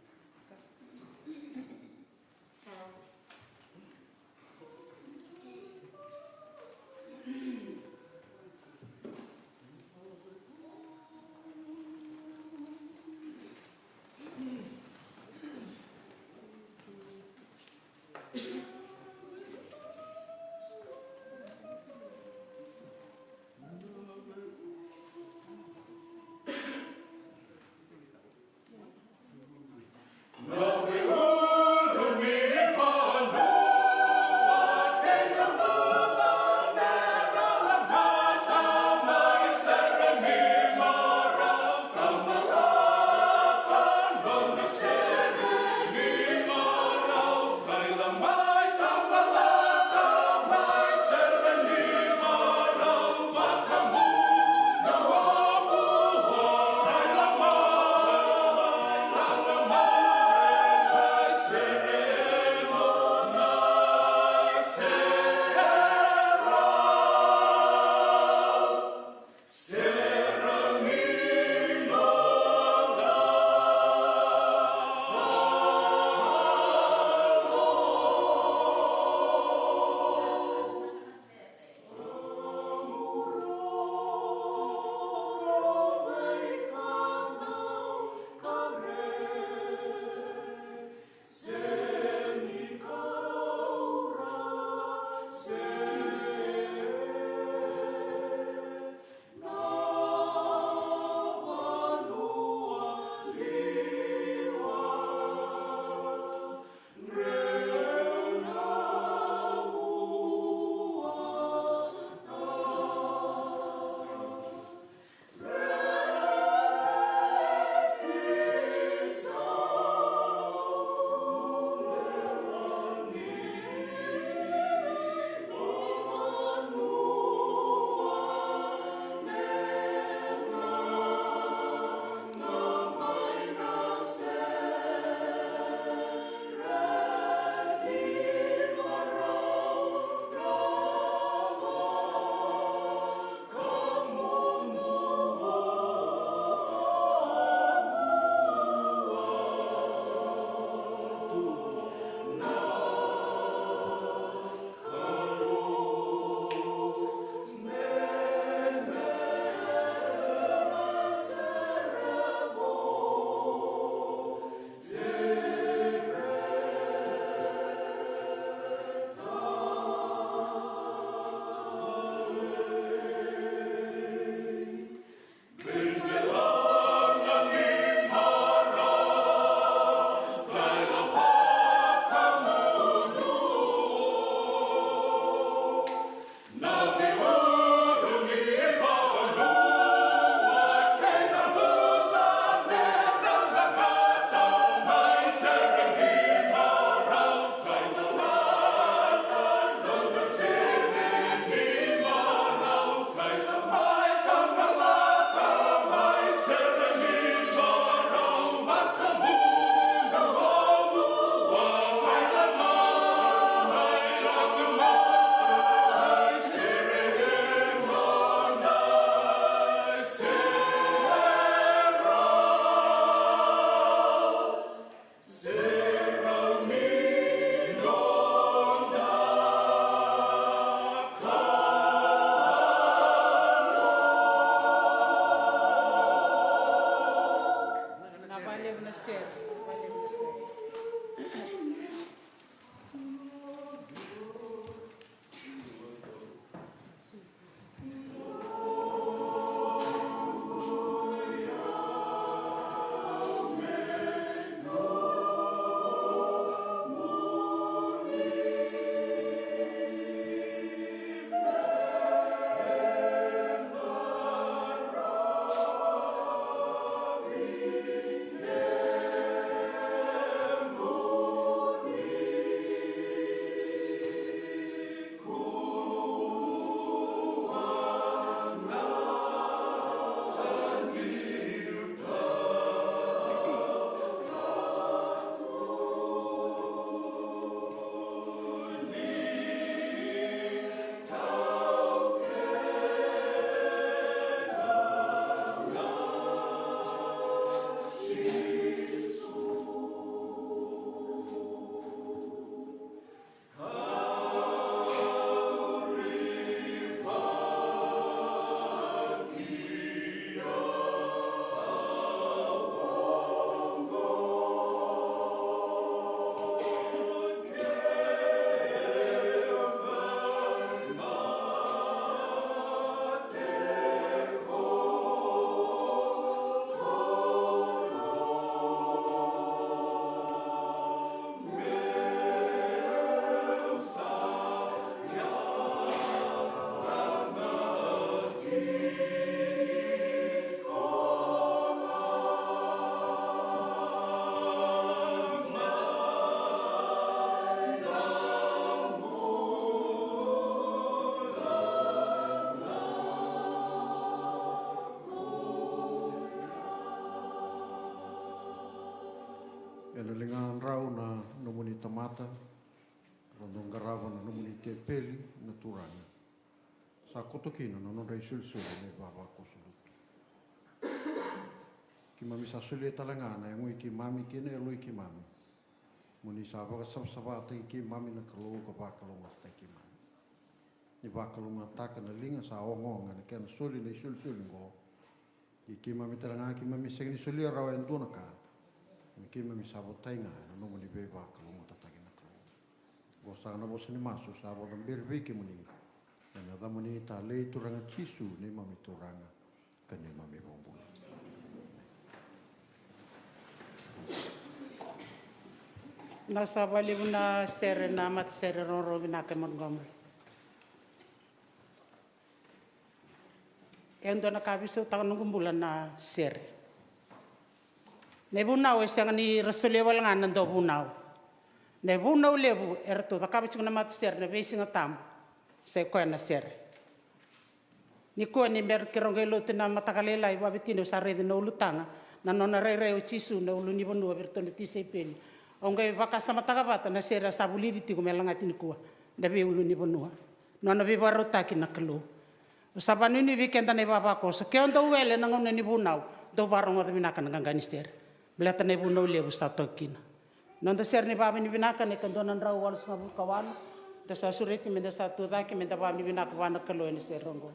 lingan rau na nomuni tamata, rondong garawa na nomuni te peli na turanga. Sa kotokina na non rei suli ne baba kosulutu. Ki mami sa suli talangana yang ui ki mami kene lui ki mami. Muni sa baka sabsaba te ki mami na kalau ka bakalonga te ki mami. Ni bakalonga taka na linga sa ongonga na kena suli le suli ngo. Ki mami talanga ki mami segni suli rawa en dona ka. Ki mami sabo tainga na no muni be bakalonga tataki na kalau. Go sa na bosani masu sabo dan berviki muni. Na da muni ta le turanga chisu ni mami turanga ka ni mami bombula. Na sabali na sere na mat sere roro na ke Montgomery. Endo na kabiso ta nung bulan na sere. Ne bunau esang ni rasule wal nganan do bunau. Ne bunau lebu erto ta kabiso na mat sere ne besinga tam. Se ko na sere. Ni ko ni mer kirongelo tina matakalela iwa bitino sa rede no lutanga na nona rere o chisu no luni bonu aberto ni tise peli. Ongai baka sama takabata na sere sabuliri ti ko melanga tini kuwa. Dabe uluni bonua. Nona be barota ki na kelo. Usabanu ni weekend na baba ko so ke ondo wele na ngone ni bunau do barongo de binaka na ngani sere. Bleta ne bunau le busta tokina. Nonda sere ni baba ni binaka ne kandonan raw wal sabul kawan. Dasa sureti menda satu daki menda baba ni binaka wana kelo ni sere rongo.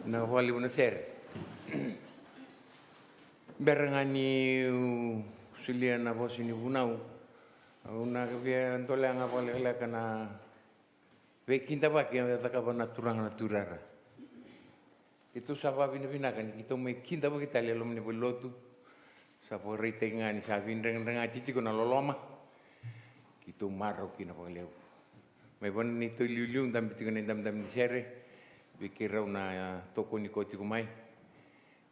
na wali una ser berangani sulia na bosini bunau una via ndolanga pole la kana vekinta ba que ta ka naturara itu sapa bina kan kita me kinta ba kita le lomni bolotu sapo retengani sa vindreng ati ko na loloma kita marro kina pa leu me bon ni to liuliu ndam bitinga ndam ni sere vikira una toko ni koti kumai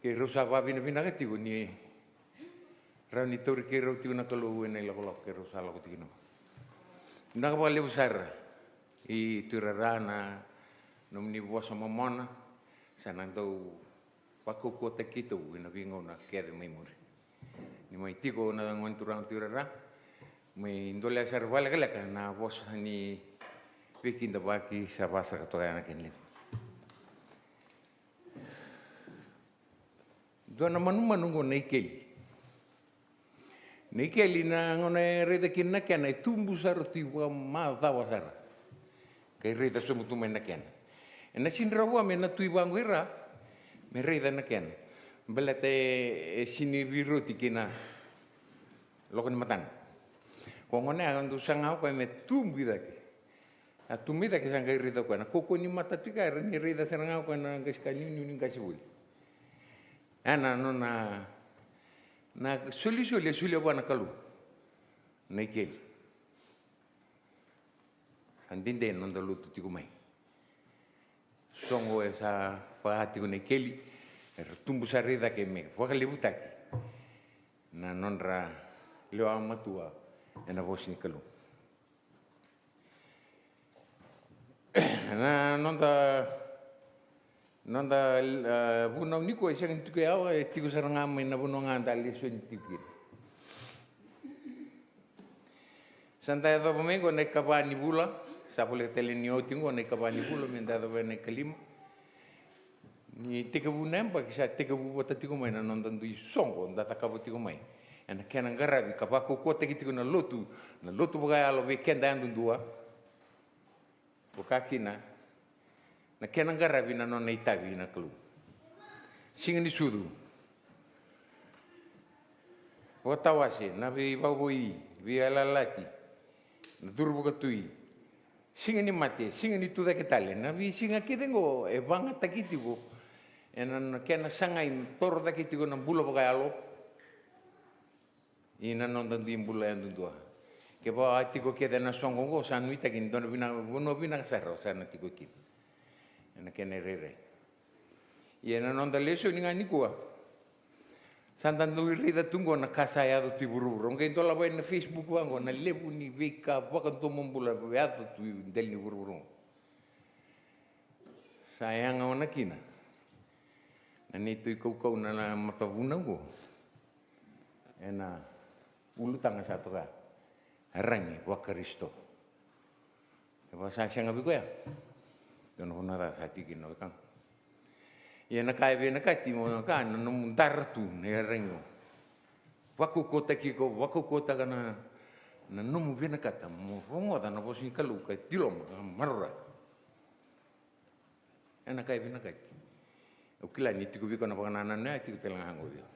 ke rosa va bina ka tigo ni rani tori ke roti una kalo ene la kolo ke rosa la koti no na ka le usar I turarana nomni bosa mamona sanando pako kota kito ina vingo na kere mai muri ni mai tiko na ngon turang turara mai indole asar wala kala kana bosa ni vikinda baki sabasa katoya na kenle Dona manu ngo nei keli. Nei keli na ngone reda kina kiana tumbu saro tiwa ma tawa sara. Kai reda somu tu mena kiana. Na sinra wa me na tui wangu ira me reda na kiana. Belate sini viroti kina lokon matan. Ko ngone andu sangau ko me tumbu dake. A tumbu dake sanga reda ko na koko ni mata tu ka ni reda sangau ko na gaskani ni gasibuli. Ana no na suli wana kalu na ikeli andinde non da lutu tiku mai songo esa paati ko na ikeli tumbu sarida ke me wakali butaki na nonra leo amatua ena vosi ni kalu na nonda bunau niko isang tiku yawa tiku sarangama na bunau nganda liso ni tiku. Santa ya dopo mengo na kapani bula, sapole teleni otingo na kapani bula menda dopo na kalima. Ni tiku bunemba kisa tiku bubota tiku mai na nonda ndui songo ndata kapo tiku mai. Ana kena ngarabi kapako kota tiku na lotu bagai alo weekend andu dua. Bukakina na kena ngarabi na nona itabi na kalu. Singa ni sudu. Watawase na vi baboi, vi alalati. Na durbu katui. Singa ni mate, singa ni tuda ketale. Na vi singa kedengo e banga takitigo. E na kena sangai toro takitigo na bula bagai alo. Ina nonda di bula yandu dua. Ke ba atiko keda na songongo sanuita kin dona bina sarro sana tiko kin. Na kene rere. Ia na nonda leso ni ngani kua. Santandu rida tunggu na kasaya do tiburu. Rongai tola boy na Facebook wango na lebu ni veka wakan to mombula beato tu del ni buru. Sayang ona kina. Na ni tu kau na matavuna go. Ena ulu tanga satu ka. Harangi wa Kristo. Eba sayang abi ko ya. Don honara sati kino kan. Ia na kai be na kai timo kan no mundar tu ne rengo. Waku kota kiko waku kota kana na nomu be na kata mo rongo da na bosi kalu ka tilom marra. Ana kai be na kai. O kila ni tiku bi kona bana na na tiku telang hango dia.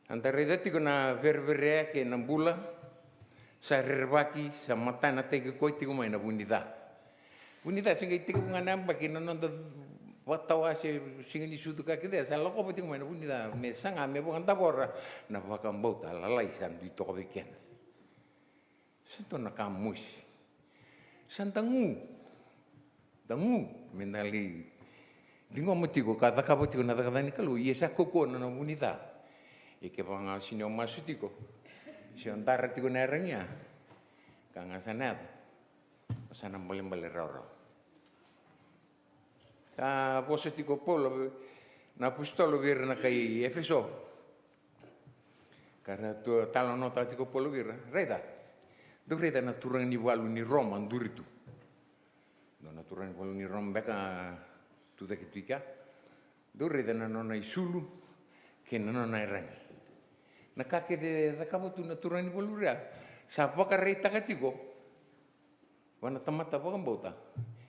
Antara itu kena berbere ke nambula. Sa rerbaki sa matana tege koi tiku mai na bunida. Bunida singa tiku ngana baki na nonda watawa se singa ni sudu ka kide sa loko tiku mai na bunida me sanga me bukan tabora na bakam bauta lalai san di toko beken. Santo na kamus. Santangu. Tangu mendali. Dingo matigo kata kapo tiku na kata ni kalu yesa koko na bunida. Ike panga sinyo masutiko. Si antara tiku nerengnya, kang asanat, sana boleh roro. Sa poso tiku polo, na pustolo vir na kai Efeso. Karena tu talon nota tiku polo vir, reda. Do reda na turang ni walu ni Roma anduritu. Do na turang walu ni Roma beka tu da kituika. Do reda na nona isulu, ke na nona ereng. Na kake de kamu tu naturani bolura sa poka reita katigo wana tamata poka bota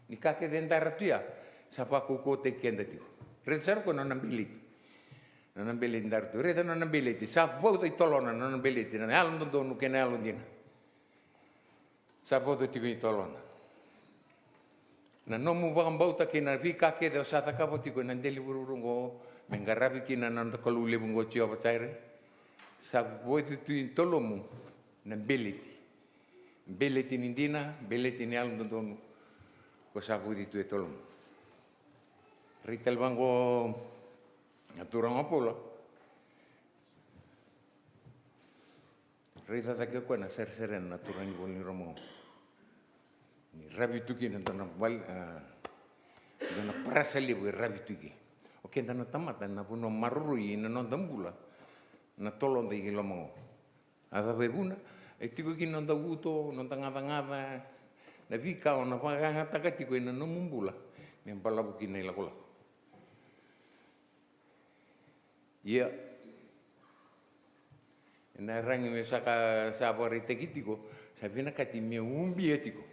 ni kake de ndara tia sa paku ko te kenda tigo resar ko non ambili ndar tu reda non ambili ti sa bota i tolona non ambili ti na alon do no kenalo dina sa bota tigo i tolona na nomu poka bota ke na vi kake de sa ta kapo tigo na deli bururungo mengarabi kina nan kalule bungo cio pacaire sa boi tu tolomu na beleti nindina beleti ni alun don ko sa boi tu tolomu ritel bango aturang apolo rita ta ke ko na ser na turang boni romo ni rabitu ki na dona bal dona prasali boi rabitu ki oke dana tamata na puno marui na non dambula na tolong de gilomo ada bebuna e tiku ki non da guto non tanga na vika ona paga takati ko na no mumbula mempalabuki na ilakola. Ia, na rangi me saka sabari tekitiko, sabina kati me umbi etiko.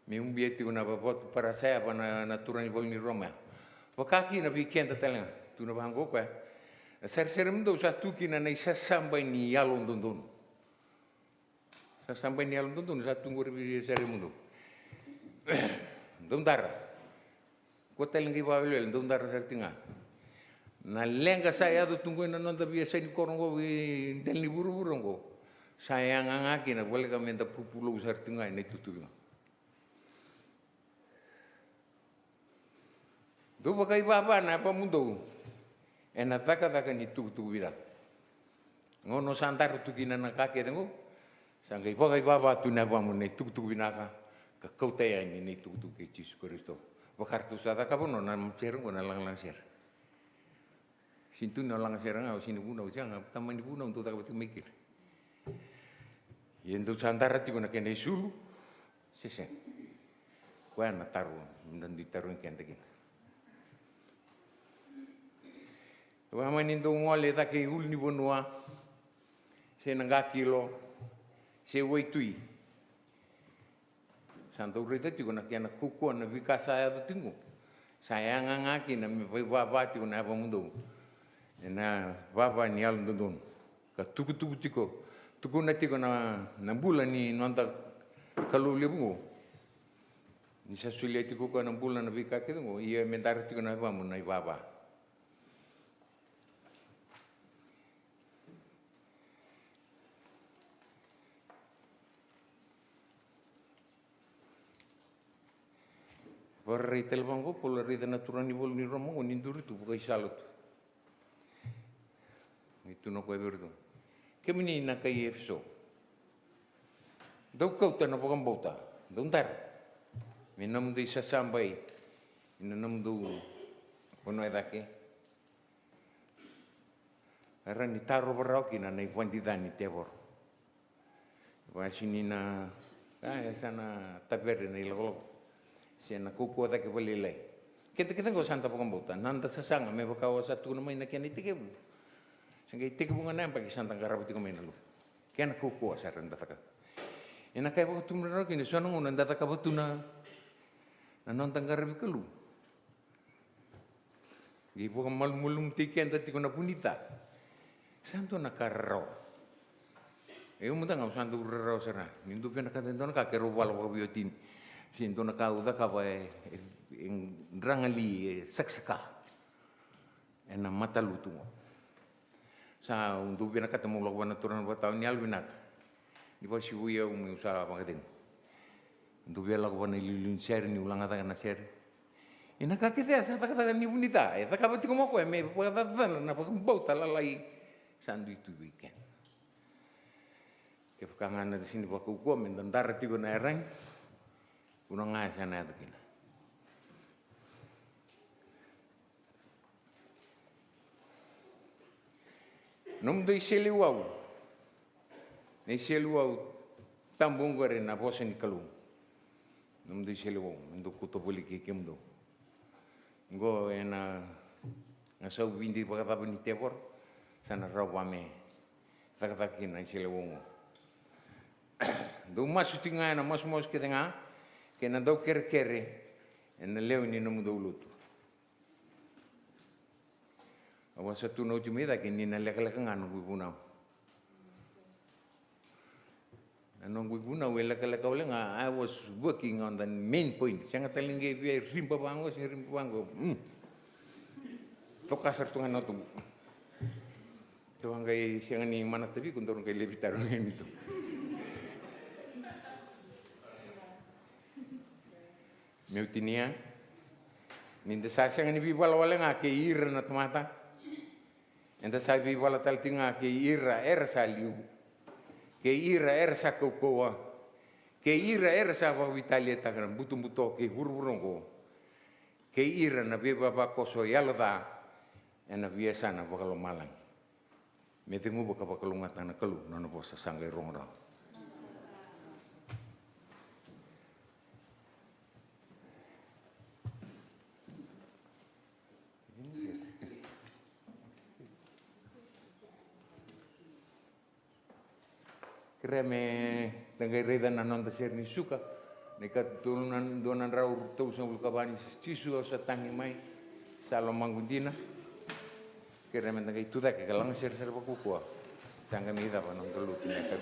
Me umbi etiko na babotu para saya pa na turani bolni Roma. Wakaki na bikenta talenga, tu na bangko kwa. Ser mendo sa tuki na isa sampai ni yalon dondon. Sa sampai ni yalon dondon sa tunggu ribi ser mendo. Dondar. Ko talengi bawel dondar ser tinga. Na lenga saya tu tunggu na nonta biasa ni korongo wi del ni buru-burungo. Saya ngangaki na boleh kami enta pupulo ser tinga ni tutu. Do bagai baba na apa mundo. Ena taka ni tu vida. Ngono santar tu kina na kake tengo. Sangkai bagai baba tu na bamu ni tu binaka. Ka kau taya ni tu ke Yesus Kristus. Bakar tu sada ka bono na mcerung na lang ser. Sintu na lang ser nga sini buna usang taman di buna untuk tak betul mikir. Yentu santar ti ko na kene sulu. Sese. Kuan na taru dan ditaruin kente kene. Wama nindo ngole ta ke ul ni bonua. Se nanga kilo. Se waitui. Santo urita ti kona kiana kuku na vika saya tu tingu. Saya ngangaki na me pai baba ti kona apa mundo. Na baba ni al dondon. Ka tuku tiko. Tuku na ti kona na bulan ni nonta kalu lebu. Ni sa sulia ti ko na bulan na vika ke tingu. Ia mentar ti kona apa mun na baba. Warri telbango pola rida naturani bol ni Roma o ninduri tu bukai salot. Itu no kue berdo. Kemini na kai efso. Dau kau tana pokam bauta. Dauntar. Minam du isa sampai. Inanam du kono edake. Ara ni taro barauki na na quantidani tevor. Wasini na sana tapere na ilagolo. Siena kuku ada ke belilai. Kita ngau santa pokambauta. Nanda sasanga me bakawa satu na may na kian itikebu. Sangga itikebu nga na pagi santa karabuti ko may nalu. Kian kuku asaran dataka. Ina kaya baka tumraro kini suanong unan dataka batu na nantang karabi kalu. Gipo ka malumulum tikian tati ko na punita. Santo na kararo. Muda ngau santo uraro sana. Nindu pina katento na kakero wala wakabiotin. Sinto na kauda ka ba rangali saksaka ena matalutu sa undu bina katemu lo wana turan ba taw nyal binak di ba si uya umi usara ba kadeng undu bela ko wana lilun ser ni ulang ata na ser ina ka kite sa ta ka ni bonita ta ka ba ti ko mo ko me pa ta na pa bauta lalai sandu itu weekend ke kangan na sini ba ko men dandar ti ko na erang unang nga sana ito kina. Nung do'y siliwaw. May siliwaw. Tambong ko rin na po sa nikalong. Nung do'y siliwaw. Nung kutubuli kikim do. Ngo na sa ubindi pa katapa ni Tepor. Sana raw kami. Takatakin ang siliwaw mo. Do'y masuti nga na mas kita nga. Kaya daw kere-kere, na leo ni namu daw luto. Awa sa tunaw tumida, kaya ninalaka-laka nga nung gubunaw. Anong gubunaw, laka-laka wala nga, I was working on the main point. Siya nga taling gaya, rimpa bango. Tokasar tungan na ito. Ito ang kaya siya nga ni manatabi, kung doon kay levitar ngayon ito. Meutinia, ninda saksa nga ni bibala wala nga ke ira na tomata. Enda sa bibala tal tinga ke ira sa liu. Ke ira sa kokoa. Ke ira sa wa vitalieta kan butu-butu ke hurburongko. Ke ira na beba ba koso yalada. Ena biasa na bakalo malang. Metingu baka bakalo ngata na kalu na po sa sangay rongrang. kira me tanggai reda na nonta ser ni suka nekat turunan donan rau tau sa bulkabani cisu sa tangi mai salo mangundina kira me tanggai tuda ke kalang ser bakukua sangka mi da panon kelut nekat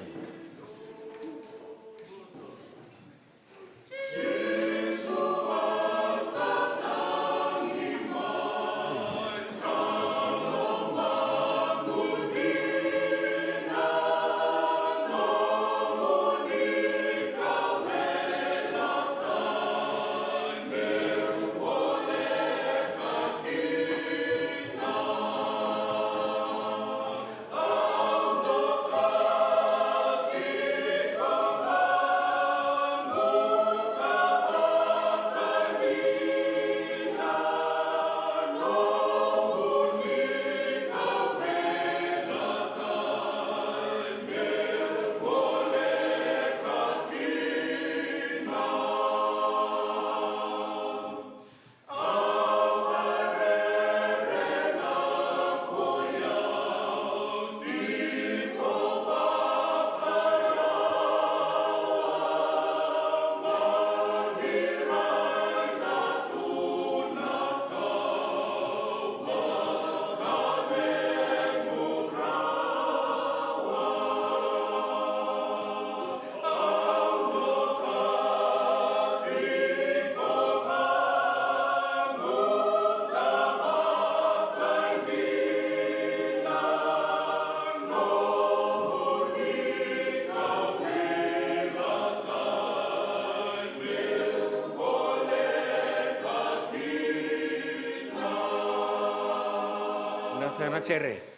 sana sere.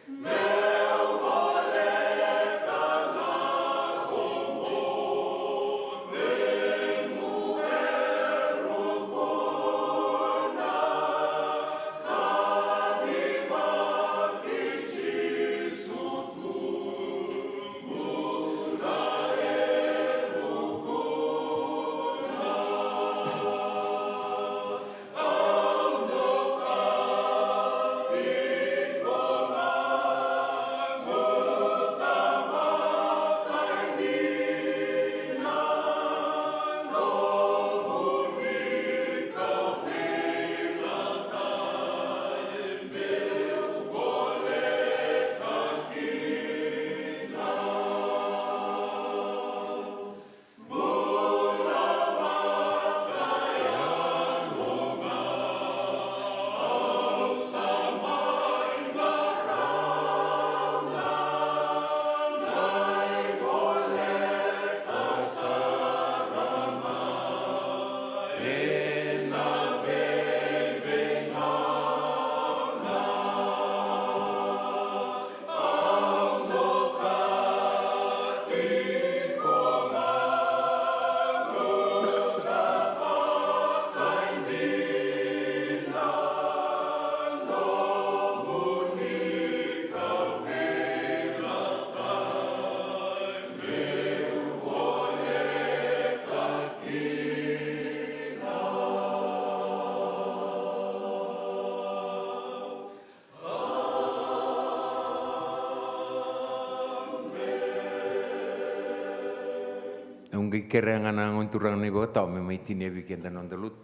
Ungai kerengan angon turang ni botau me mai tini bikin tanon telut.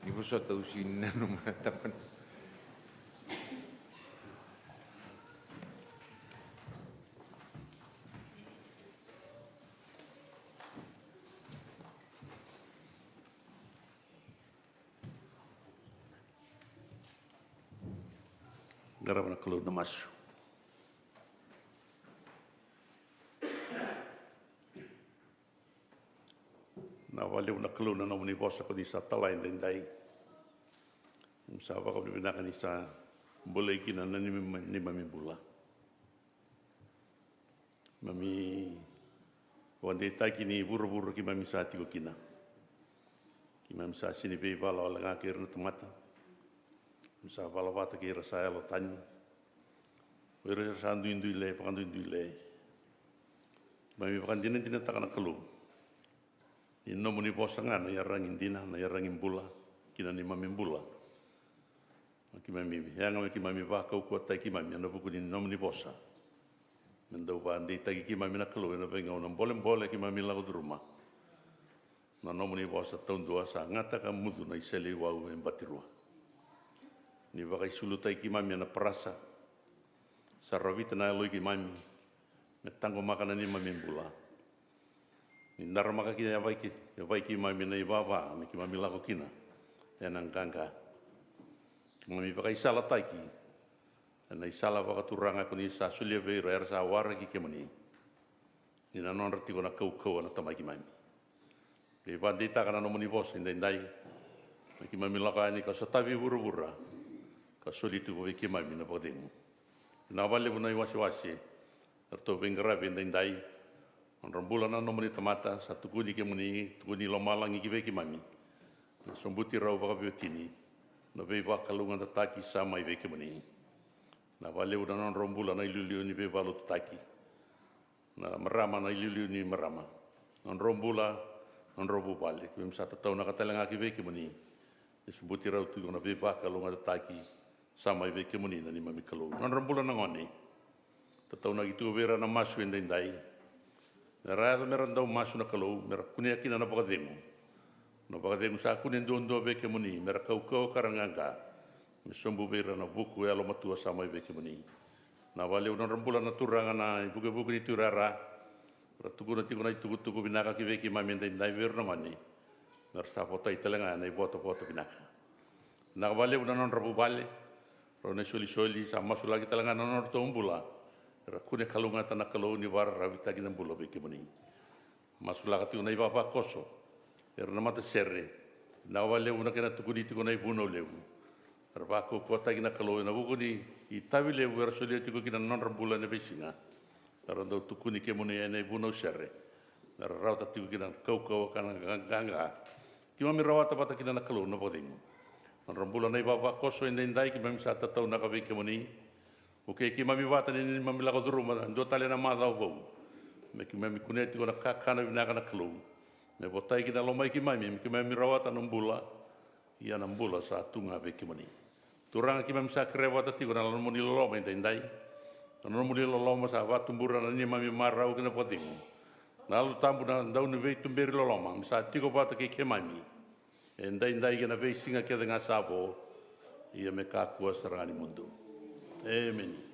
Ibu so tau sini nanu matapan. Garabana kalau namasuk. Na wale una kaluna na muni bosa ko di sa talay dendai. Sa ba ko binakan isa boleh kina na ni mami bula. Mami wande tai kini buru-buru ki mami sa tiko kina. Ki mami sa sini be bala wala ngakir na tomata. Sa bala bata ki rasa lo tanyo. Wera sa ndu le pakandu ndu le. Mami pakan dina takana kalu. Ino muni bosangan na yarangin dina, na yarangin bula, kina ni mami bula. Ki mami, yang ki mami ba kau kuat tai ki mami, anda buku ni no muni bosa. Mendau pandi tagi ki mami na kalau na penga una boleh ki mami lagu rumah. Na nomoni wasa tahun dua sa ngata ka mudu na iseli wau en batirua. Ni wakai sulu tai ki mami na perasa. Saravita na loi ki mami. Me tango makanan ni mami bula. Ni ndara maka ki ya vai ki mami na ibaba ni ki mami lagu kina. Enang kangka. Mami wakai sala tai ki. Na isala waka turanga ko ni sa sulia beiro era sa wara ki kemani. Ni na non rati ko na kau na tamai ki mami. Ke bandita kana no moni bos indai. Ki mami laka ni ka sotavi buru-bura. Ka solitu ko ki mami na podemu. Na vale buna i wasi-wasi. Erto bengra indai. On rambula na no moni tamata sa tukuni kemani, tukuni lomalang ki ki mami. Na sombuti rau waka biotini. Na vei wakalunga tataki sama i ki mani. Na vale udah non rombula na iliu ni be balu taki. Na merama na iliu ni merama. Non rombula non robu balik. Bim satu tahun nak katelang aki be kemuni. Disebut rau tu na be ba kalau ngada taki sama be kemuni na ni mami kalau. Non rombula na ngoni. Tatau na gitu vera na masu endai. Na raya merandau masu na kalau merakunia kina na pakademu. Na pakademu sa kunin dondo be kemuni merakau karanganga. Mesombu beira na buku alo matua sama ibe kemani. Na wale una rambula na turanga na buku ni turara. Ratuku na tiku na tuku binaka ki veki mami ndai ver na mani. Narsa foto itelenga na foto binaka. Na wale una non rabu bale. Rone soli sama sulagi telenga na non tombula. Rakune kalunga tanah kalau ni war rabita ki nambulo veki mani. Masulaga tiku na ibaba koso. Erna mata serre. Na wale una kena tuku ni tiku na ibuno lewu. Rabako kota kina kalau na buku ni itawi le wer solia tiko kina non rambulan ne besinga. Narando tukuni ke moni ene buno serre. Narauta tiko kina kau kana ganga. Kima mi rawata pata kina na kalau na poding. Non rambulan nei baba koso indai ki mami sata tau na kabe ke moni. Oke ki mami wata ni mami la ko duruma ndo tale na ma dau bo. Me ki mami kuneti ko na kakana bina kana kalau. Me botai kina lomai ki mami rawata nombula. Ia nambula sa tunga be ki moni. Turang ki mamsa krewa tati ko na moni loloma indai. Na moni loloma sa wa tumbura na ni mami marau kina poting. Na lu tambu na ndau ni vei tumberi loloma misa tiko pata ke mami. Indai kina vei singa ke dengan sabo. Ia me ka kuasa rani mundu. Amen.